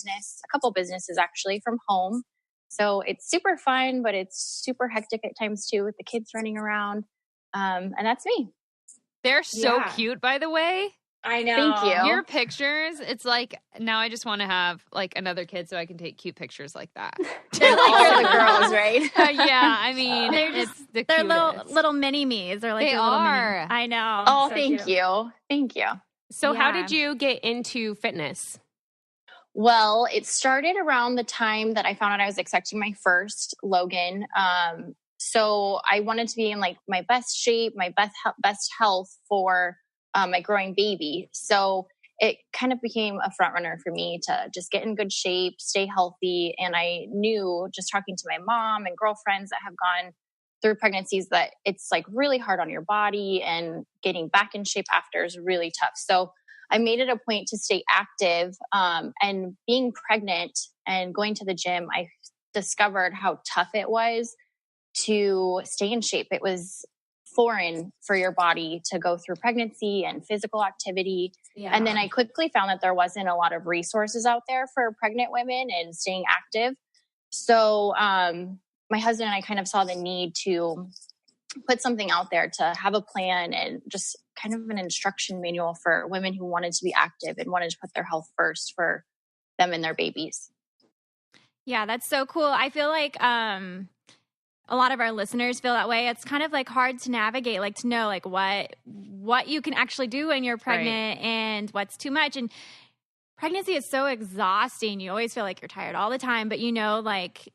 couple businesses actually from home. So it's super fun, but it's super hectic at times too with the kids running around. And that's me. They're so cute, by the way. I know. Thank you. Your pictures, it's like, now I just want to have like another kid so I can take cute pictures like that. They're like the girls, right? Yeah, I mean, they're little mini me's. They're like They little are. mini. I know. Oh, So thank cute. you. Thank you. So how Yeah. did you get into fitness? Well, it started around the time that I found out I was expecting my first Logan. So I wanted to be in like my best shape, my best health for my growing baby. So it kind of became a front runner for me to just get in good shape, stay healthy. And I knew just talking to my mom and girlfriends that have gone through pregnancies that it's like really hard on your body, and getting back in shape after is really tough. So I made it a point to stay active, and being pregnant and going to the gym, I discovered how tough it was to stay in shape. It was foreign for your body to go through pregnancy and physical activity. Yeah. And then I quickly found that there wasn't a lot of resources out there for pregnant women and staying active. So my husband and I kind of saw the need to put something out there to have a plan and just kind of an instruction manual for women who wanted to be active and wanted to put their health first for them and their babies. Yeah, that's so cool. I feel like a lot of our listeners feel that way. It's kind of like hard to navigate, like to know like what you can actually do when you're pregnant and what's too much. And pregnancy is so exhausting. You always feel like you're tired all the time, but you know, like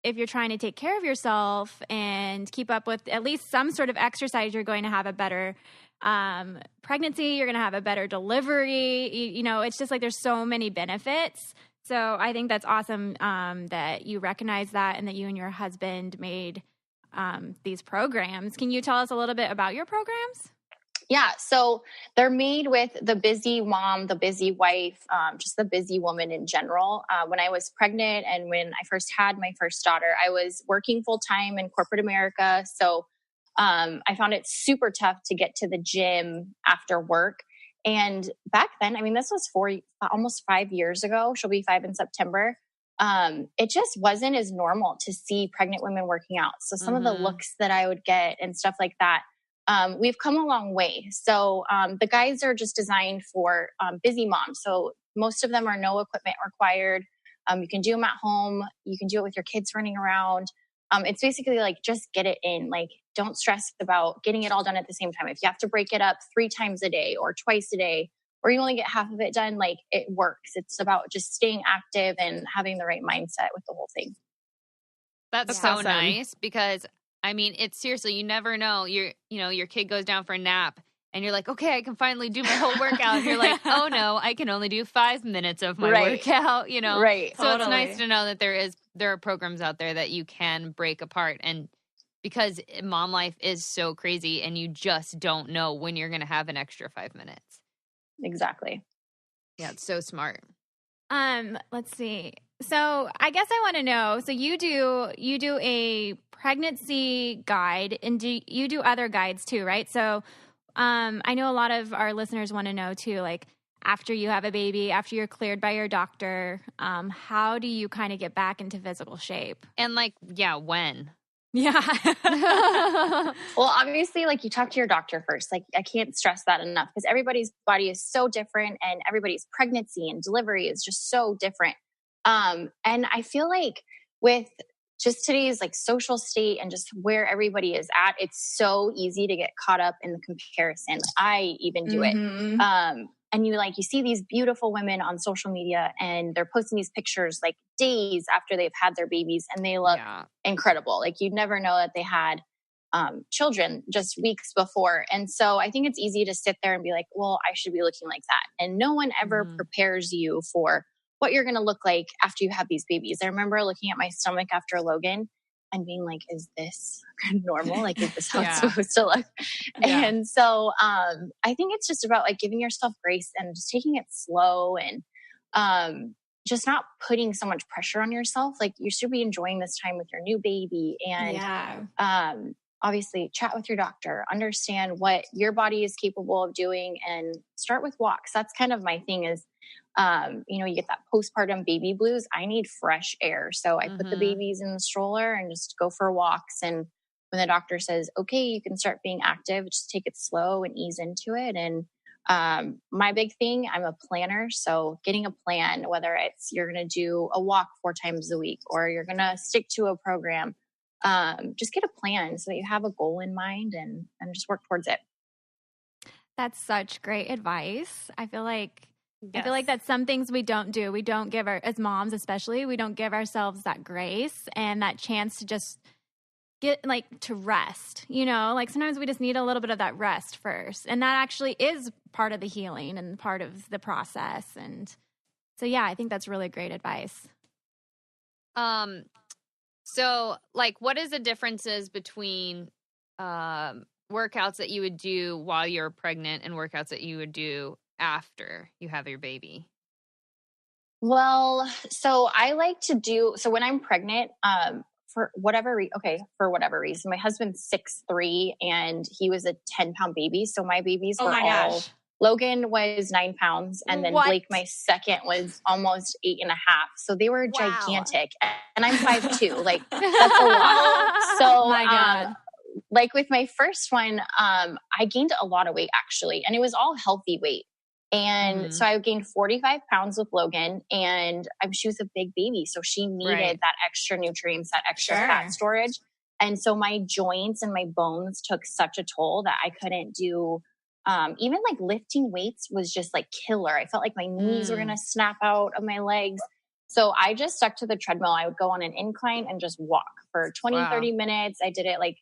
if you're trying to take care of yourself and keep up with at least some sort of exercise, you're going to have a better pregnancy. You're going to have a better delivery. You know, it's just like there's so many benefits. So I think that's awesome that you recognize that and that you and your husband made these programs. Can you tell us a little bit about your programs? Yeah, so they're made with the busy mom, the busy wife, just the busy woman in general. When I was pregnant and when I first had my first daughter, I was working full time in corporate America. So I found it super tough to get to the gym after work. And back then, I mean, this was almost 5 years ago. She'll be 5 in September. It just wasn't as normal to see pregnant women working out. So some of the looks that I would get and stuff like that, we've come a long way. So the guides are just designed for busy moms. So most of them are no equipment required. You can do them at home. You can do it with your kids running around. It's basically like, just get it in. Like, don't stress about getting it all done at the same time. If you have to break it up 3 times a day or twice a day, or you only get half of it done, like, it works. It's about just staying active and having the right mindset with the whole thing. That's so awesome. Nice, because I mean, it's seriously, you never know. Your kid goes down for a nap and you're like, okay, I can finally do my whole workout. And you're like, oh no, I can only do 5 minutes of my workout, you know? Right. So It's nice to know that there are programs out there that you can break apart, and because mom life is so crazy and you just don't know when you're going to have an extra 5 minutes. Exactly. Yeah, it's so smart. Let's see. So I guess I want to know, so you do a pregnancy guide, and you do other guides too, right? So I know a lot of our listeners want to know too, like, after you have a baby, after you're cleared by your doctor, how do you kind of get back into physical shape? And like, yeah, when? Yeah. Well, obviously, like, you talk to your doctor first. Like, I can't stress that enough, because everybody's body is so different and everybody's pregnancy and delivery is just so different. And I feel like with just today's like social state and just where everybody is at, it's so easy to get caught up in the comparison. I even do it. And you see these beautiful women on social media and they're posting these pictures like days after they've had their babies and they look incredible. Like, you'd never know that they had children just weeks before. And so I think it's easy to sit there and be like, well, I should be looking like that. And no one ever prepares you for what you're going to look like after you have these babies. I remember looking at my stomach after Logan and being like, is this normal? Like, is this how it's supposed to look? Yeah. And so I think it's just about like giving yourself grace and just taking it slow and just not putting so much pressure on yourself. Like, you should be enjoying this time with your new baby and obviously chat with your doctor, understand what your body is capable of doing, and start with walks. That's kind of my thing is, you get that postpartum baby blues. I need fresh air. So I put the babies in the stroller and just go for walks. And when the doctor says, okay, you can start being active, just take it slow and ease into it. And my big thing, I'm a planner. So getting a plan, whether it's you're going to do a walk 4 times a week or you're going to stick to a program, just get a plan so that you have a goal in mind and just work towards it. That's such great advice. I feel like that's some things we don't do. We don't give as moms especially, we don't give ourselves that grace and that chance to just get to rest, like sometimes we just need a little bit of that rest first. And that actually is part of the healing and part of the process. And so, yeah, I think that's really great advice. So what is the differences between, workouts that you would do while you're pregnant and workouts that you would do after you have your baby? Well, so I like to do, so when I'm pregnant, for whatever reason, my husband's 6'3" and he was a 10-pound baby. So my babies were Logan was 9 pounds. And then Blake, my second, was almost 8.5. So they were gigantic. And I'm 5'2". Like, that's a lot. So, my God. With my first one, I gained a lot of weight actually, and it was all healthy weight. And so I gained 45 pounds with Logan, and she was a big baby. So she needed that extra nutrients, that extra fat storage. And so my joints and my bones took such a toll that I couldn't do Even like lifting weights was just like killer. I felt like my knees were going to snap out of my legs. So I just stuck to the treadmill. I would go on an incline and just walk for 20, 30 minutes. I did it like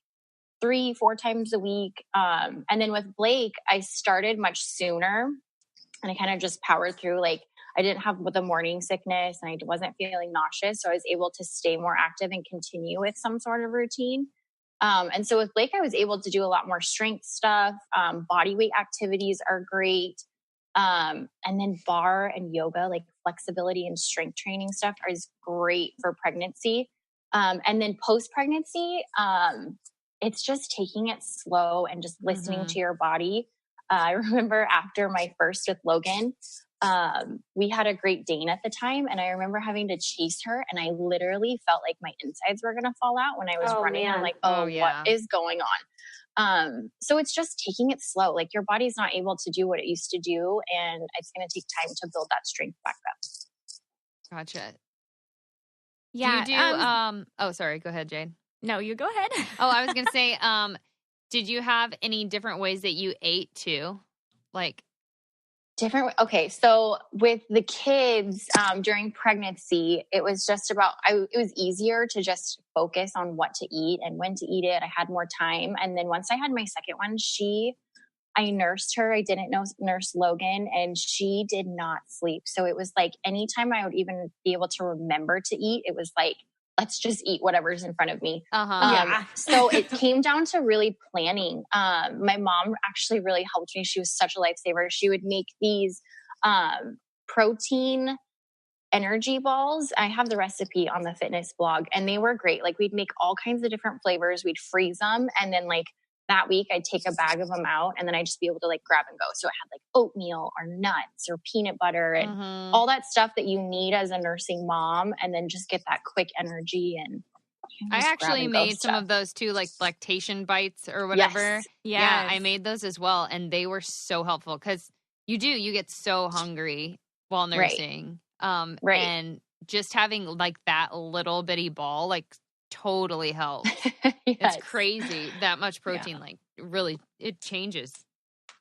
3-4 times a week. And then with Blake, I started much sooner and I kind of just powered through. Like I didn't have the morning sickness and I wasn't feeling nauseous. So I was able to stay more active and continue with some sort of routine. And so with Blake, I was able to do a lot more strength stuff. Body weight activities are great. And then bar and yoga, like flexibility and strength training stuff is great for pregnancy. And then post-pregnancy, it's just taking it slow and just listening to your body. I remember after my first with Logan, we had a Great Dane at the time. And I remember having to chase her and I literally felt like my insides were going to fall out when I was running. Man. I'm like, what is going on? So it's just taking it slow. Like your body's not able to do what it used to do. And it's going to take time to build that strength back up. Gotcha. Yeah. Do you do, sorry, go ahead, Jade. No, you go ahead. I was going to say, did you have any different ways that you ate too? Like different. Okay. So with the kids, during pregnancy, it was just about, it was easier to just focus on what to eat and when to eat it. I had more time. And then once I had my second one, I nursed her. I didn't nurse Logan and she did not sleep. So it was like, anytime I would even be able to remember to eat, it was like, let's just eat whatever's in front of me. So it came down to really planning. My mom actually really helped me. She was such a lifesaver. She would make these protein energy balls. I have the recipe on the fitness blog and they were great. Like we'd make all kinds of different flavors. We'd freeze them. And then like that week I'd take a bag of them out and then I'd just be able to like grab and go. So it had like oatmeal or nuts or peanut butter and all that stuff that you need as a nursing mom. And then just get that quick energy. And I actually made some of those too, like lactation bites or whatever. Yes. Yeah, I made those as well. And they were so helpful because you get so hungry while nursing. And just having like that little bitty ball, like totally helps. It's crazy. That much protein, like really, it changes.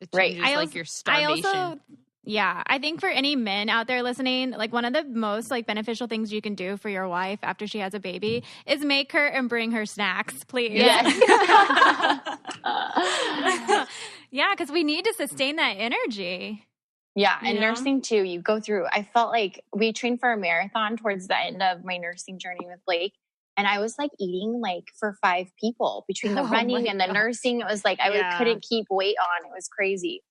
It changes like your starvation. I think for any men out there listening, like one of the most like beneficial things you can do for your wife after she has a baby is make her and bring her snacks, please. Yes. Yeah, because we need to sustain that energy. Yeah, and nursing too, you go through, I felt like we trained for a marathon towards the end of my nursing journey with Blake. And I was like eating like for 5 people between the running and the nursing. It was like I couldn't keep weight on. It was crazy.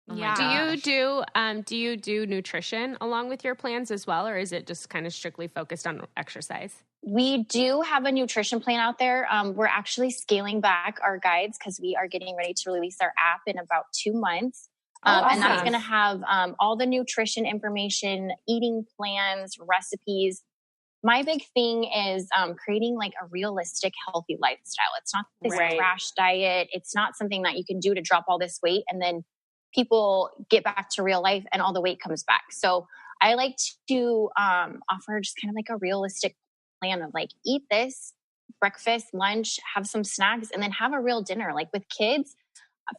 Do you do nutrition along with your plans as well, or is it just kind of strictly focused on exercise? We do have a nutrition plan out there. We're actually scaling back our guides because we are getting ready to release our app in about 2 months. Awesome. And that's going to have all the nutrition information, eating plans, recipes. My big thing is creating like a realistic, healthy lifestyle. It's not this crash diet. It's not something that you can do to drop all this weight and then people get back to real life and all the weight comes back. So I like to offer just kind of like a realistic plan of like eat this breakfast, lunch, have some snacks, and then have a real dinner. Like with kids,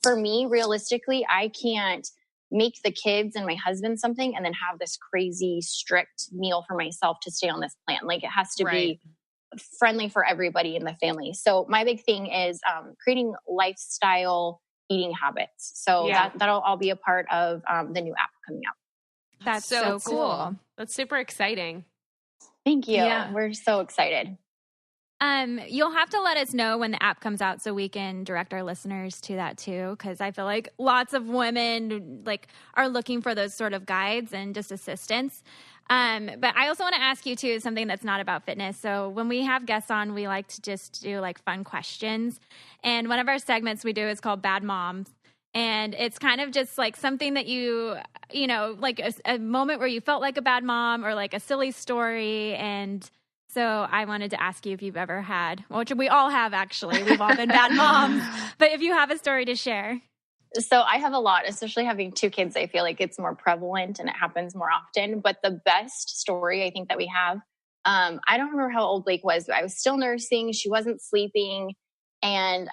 for me, realistically, I can't make the kids and my husband something and then have this crazy strict meal for myself to stay on this plan. Like it has to be friendly for everybody in the family. So my big thing is creating lifestyle eating habits. So that'll all be a part of the new app coming out. That's so cool. That's super exciting. Thank you. Yeah. We're so excited. You'll have to let us know when the app comes out so we can direct our listeners to that too. Cause I feel like lots of women like are looking for those sort of guides and just assistance. But I also want to ask you too, something that's not about fitness. So when we have guests on, we like to just do like fun questions. And one of our segments we do is called Bad Moms. And it's kind of just like something that you know, like a moment where you felt like a bad mom or like a silly story. And so I wanted to ask you if you've ever had, which we all have actually. We've all been bad moms. But if you have a story to share. So I have a lot, especially having 2 kids. I feel like it's more prevalent and it happens more often. But the best story I think that we have, I don't remember how old Blake was, but I was still nursing. She wasn't sleeping. And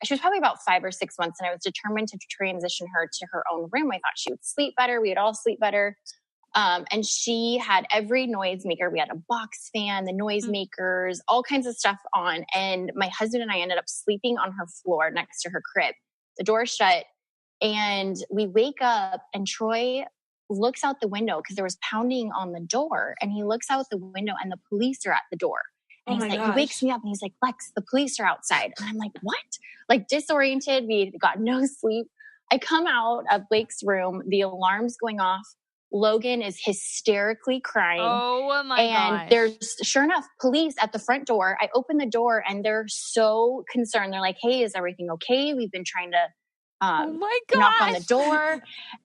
she was probably about 5 or 6 months, and I was determined to transition her to her own room. I thought she would sleep better. We would all sleep better. And she had every noisemaker. We had a box fan, the noisemakers, all kinds of stuff on. And my husband and I ended up sleeping on her floor next to her crib. The door shut, and we wake up, and Troy looks out the window because there was pounding on the door. And he looks out the window, and the police are at the door. And he wakes me up, and he's like, Lex, the police are outside. And I'm like, what? Like disoriented. We got no sleep. I come out of Blake's room. The alarm's going off. Logan is hysterically crying. Oh my God. And there's, sure enough, police at the front door. I open the door, and they're so concerned. They're like, hey, is everything okay? We've been trying to knock on the door.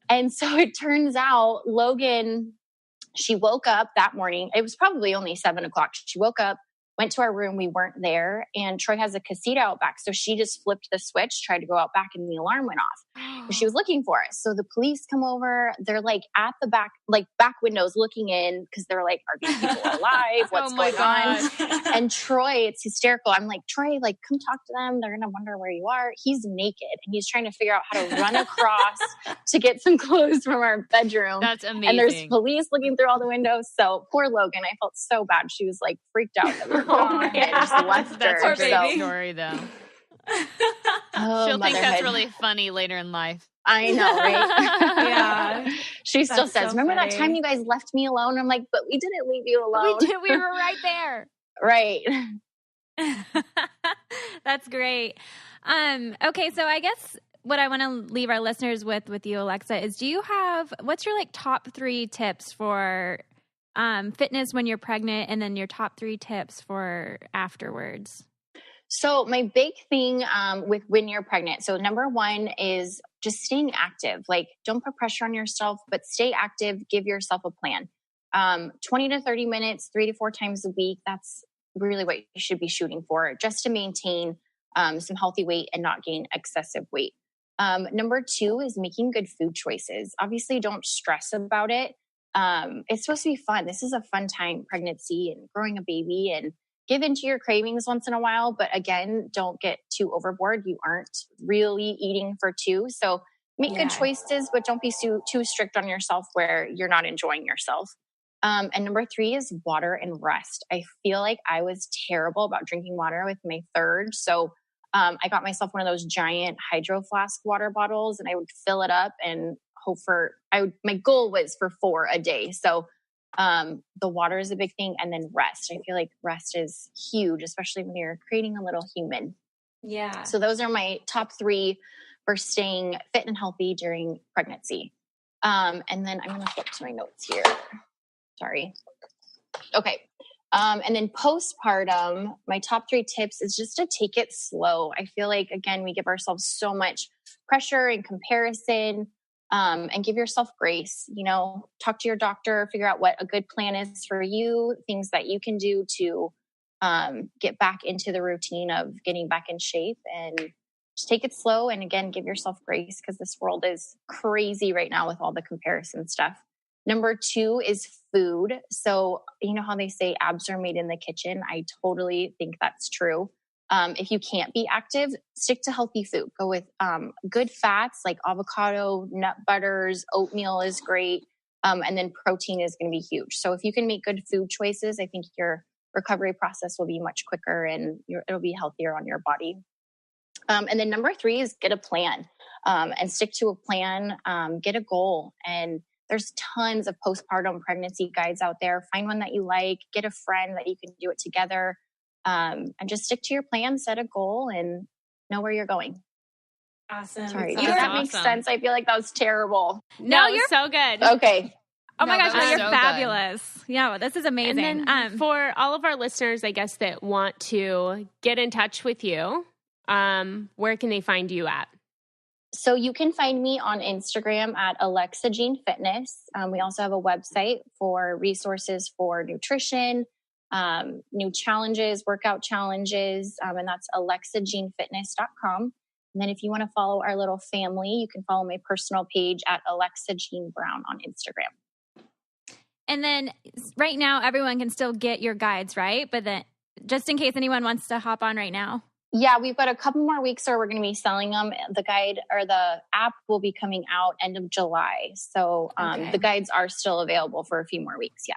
And so it turns out Logan, she woke up that morning. It was probably only 7:00. She woke up, went to our room. We weren't there. And Troy has a casita out back. So she just flipped the switch, tried to go out back, and the alarm went off. She was looking for us. So the police come over. They're like at the back, like back windows looking in, because they're like, are these people alive? What's going on? And Troy, it's hysterical. I'm like, Troy, like, come talk to them. They're going to wonder where you are. He's naked, and he's trying to figure out how to run across to get some clothes from our bedroom. That's amazing. And there's police looking through all the windows. So poor Logan, I felt so bad. She was like freaked out that we were going to just left That's her. a great story, though. She'll think that's motherhood. really funny later in life. I know, right? Yeah. She still says, remember that time you guys left me alone? I'm like, but we didn't leave you alone. We did. We were right there. Right. That's great. Okay, so I guess what I want to leave our listeners with you, Alexa, is what's your like top 3 tips for fitness when you're pregnant, and then your top 3 tips for afterwards? So my big thing with when you're pregnant, so number 1 is just staying active. Like, don't put pressure on yourself, but stay active. Give yourself a plan. 20 to 30 minutes, 3 to 4 times a week. That's really what you should be shooting for, just to maintain some healthy weight and not gain excessive weight. Number 2 is making good food choices. Obviously, don't stress about it. It's supposed to be fun. This is a fun time, pregnancy and growing a baby, and give into your cravings once in a while. But again, don't get too overboard. You aren't really eating for 2. So make good choices, but don't be too strict on yourself where you're not enjoying yourself. And number 3 is water and rest. I feel like I was terrible about drinking water with my 3rd. So I got myself one of those giant hydro flask water bottles, and I would fill it up and my goal was for 4 a day. So the water is a big thing. And then rest. I feel like rest is huge, especially when you're creating a little human. Yeah. So those are my top 3 for staying fit and healthy during pregnancy. And then I'm going to flip to my notes here. Sorry. Okay. And then postpartum, my top 3 tips is just to take it slow. I feel like, again, we give ourselves so much pressure and comparison. And give yourself grace, talk to your doctor, figure out what a good plan is for you, things that you can do to get back into the routine of getting back in shape, and just take it slow. And again, give yourself grace, because this world is crazy right now with all the comparison stuff. Number 2 is food. So you know how they say abs are made in the kitchen? I totally think that's true. If you can't be active, stick to healthy food. Go with good fats like avocado, nut butters, oatmeal is great. And then protein is going to be huge. So if you can make good food choices, I think your recovery process will be much quicker, and it'll be healthier on your body. And then number 3 is get a plan and stick to a plan, get a goal. And there's tons of postpartum pregnancy guides out there. Find one that you like, get a friend that you can do it together. And just stick to your plan, set a goal, and know where you're going. Awesome. Sorry, does that make sense? I feel like that was terrible. No, you're so good. Okay. Oh my gosh, you're so fabulous. Good. Yeah, well, this is amazing. And then for all of our listeners, I guess, that want to get in touch with you, where can they find you at? So you can find me on Instagram at Alexa Jean Fitness. We also have a website for resources for nutrition, new challenges, workout challenges, and that's alexajeanfitness.com. And then if you want to follow our little family, you can follow my personal page at Alexa Jean Brown on Instagram. And then right now, everyone can still get your guides, right? But then just in case anyone wants to hop on right now. Yeah, we've got a couple more weeks where we're going to be selling them. The guide or the app will be coming out end of July. So the guides are still available for a few more weeks. Yeah.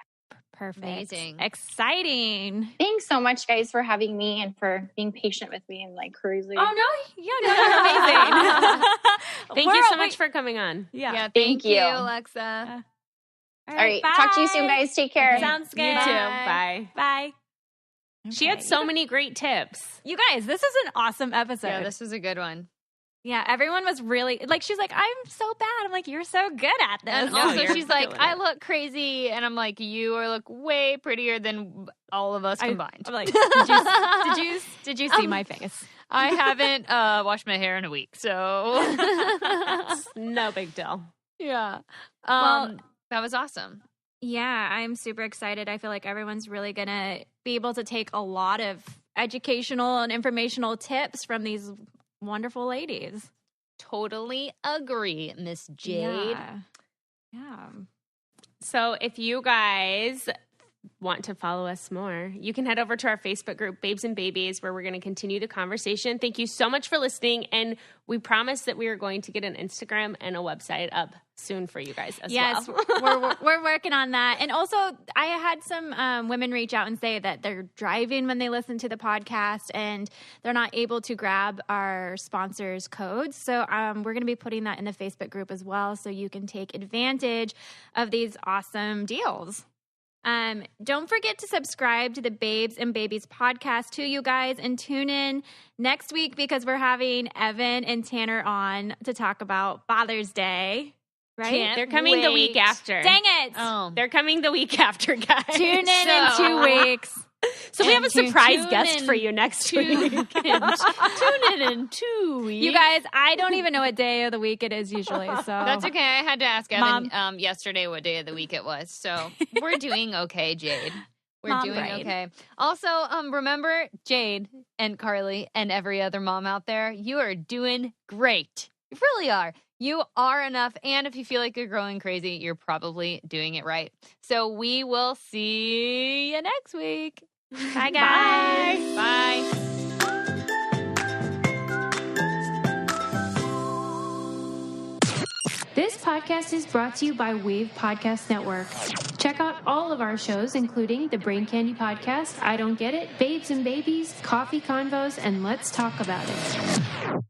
Perfect. Amazing. Exciting. Thanks so much, guys, for having me and for being patient with me and like crazy. Oh, no. Yeah, no, you're amazing. Thank you so much for coming on. Yeah, Thank you, Alexa. All right. Talk to you soon, guys. Take care. Sounds good. You too. Bye. Bye. She had so many great tips. You guys, this is an awesome episode. Yeah, this was a good one. Yeah, everyone was really, like, she's like, I'm so bad. I'm like, you're so good at this. And also, she's like, I look crazy. And I'm like, you look way prettier than all of us combined. I'm like, did you see my face? I haven't washed my hair in a week, so. No big deal. Yeah. Well, that was awesome. Yeah, I'm super excited. I feel like everyone's really going to be able to take a lot of educational and informational tips from these wonderful ladies. Totally agree, Miss Jade. Yeah. So if you guys want to follow us more, you can head over to our Facebook group, Babes and Babies, where we're going to continue the conversation. Thank you so much for listening. And we promise that we are going to get an Instagram and a website up soon for you guys as well. we're working on that. And also, I had some women reach out and say that they're driving when they listen to the podcast and they're not able to grab our sponsors' codes. So we're going to be putting that in the Facebook group as well, so you can take advantage of these awesome deals. Don't forget to subscribe to the Babes and Babies podcast too, you guys, and tune in next week because we're having Evan and Tanner on to talk about Father's Day. Right? They're coming the week after. Dang it. Oh. They're coming the week after, guys. Tune in 2 weeks. So we have a surprise guest for you next week. Tune in 2 weeks. You guys, I don't even know what day of the week it is usually. So That's okay. I had to ask Evan yesterday what day of the week it was. So we're doing okay, Jade. We're doing okay. Also, remember, Jade and Carly and every other mom out there, you are doing great. You really are. You are enough. And if you feel like you're growing crazy, you're probably doing it right. So we will see you next week. Bye, guys. Bye. This podcast is brought to you by Wave Podcast Network. Check out all of our shows, including the Brain Candy Podcast, I Don't Get It, Babes and Babies, Coffee Convos, and Let's Talk About It.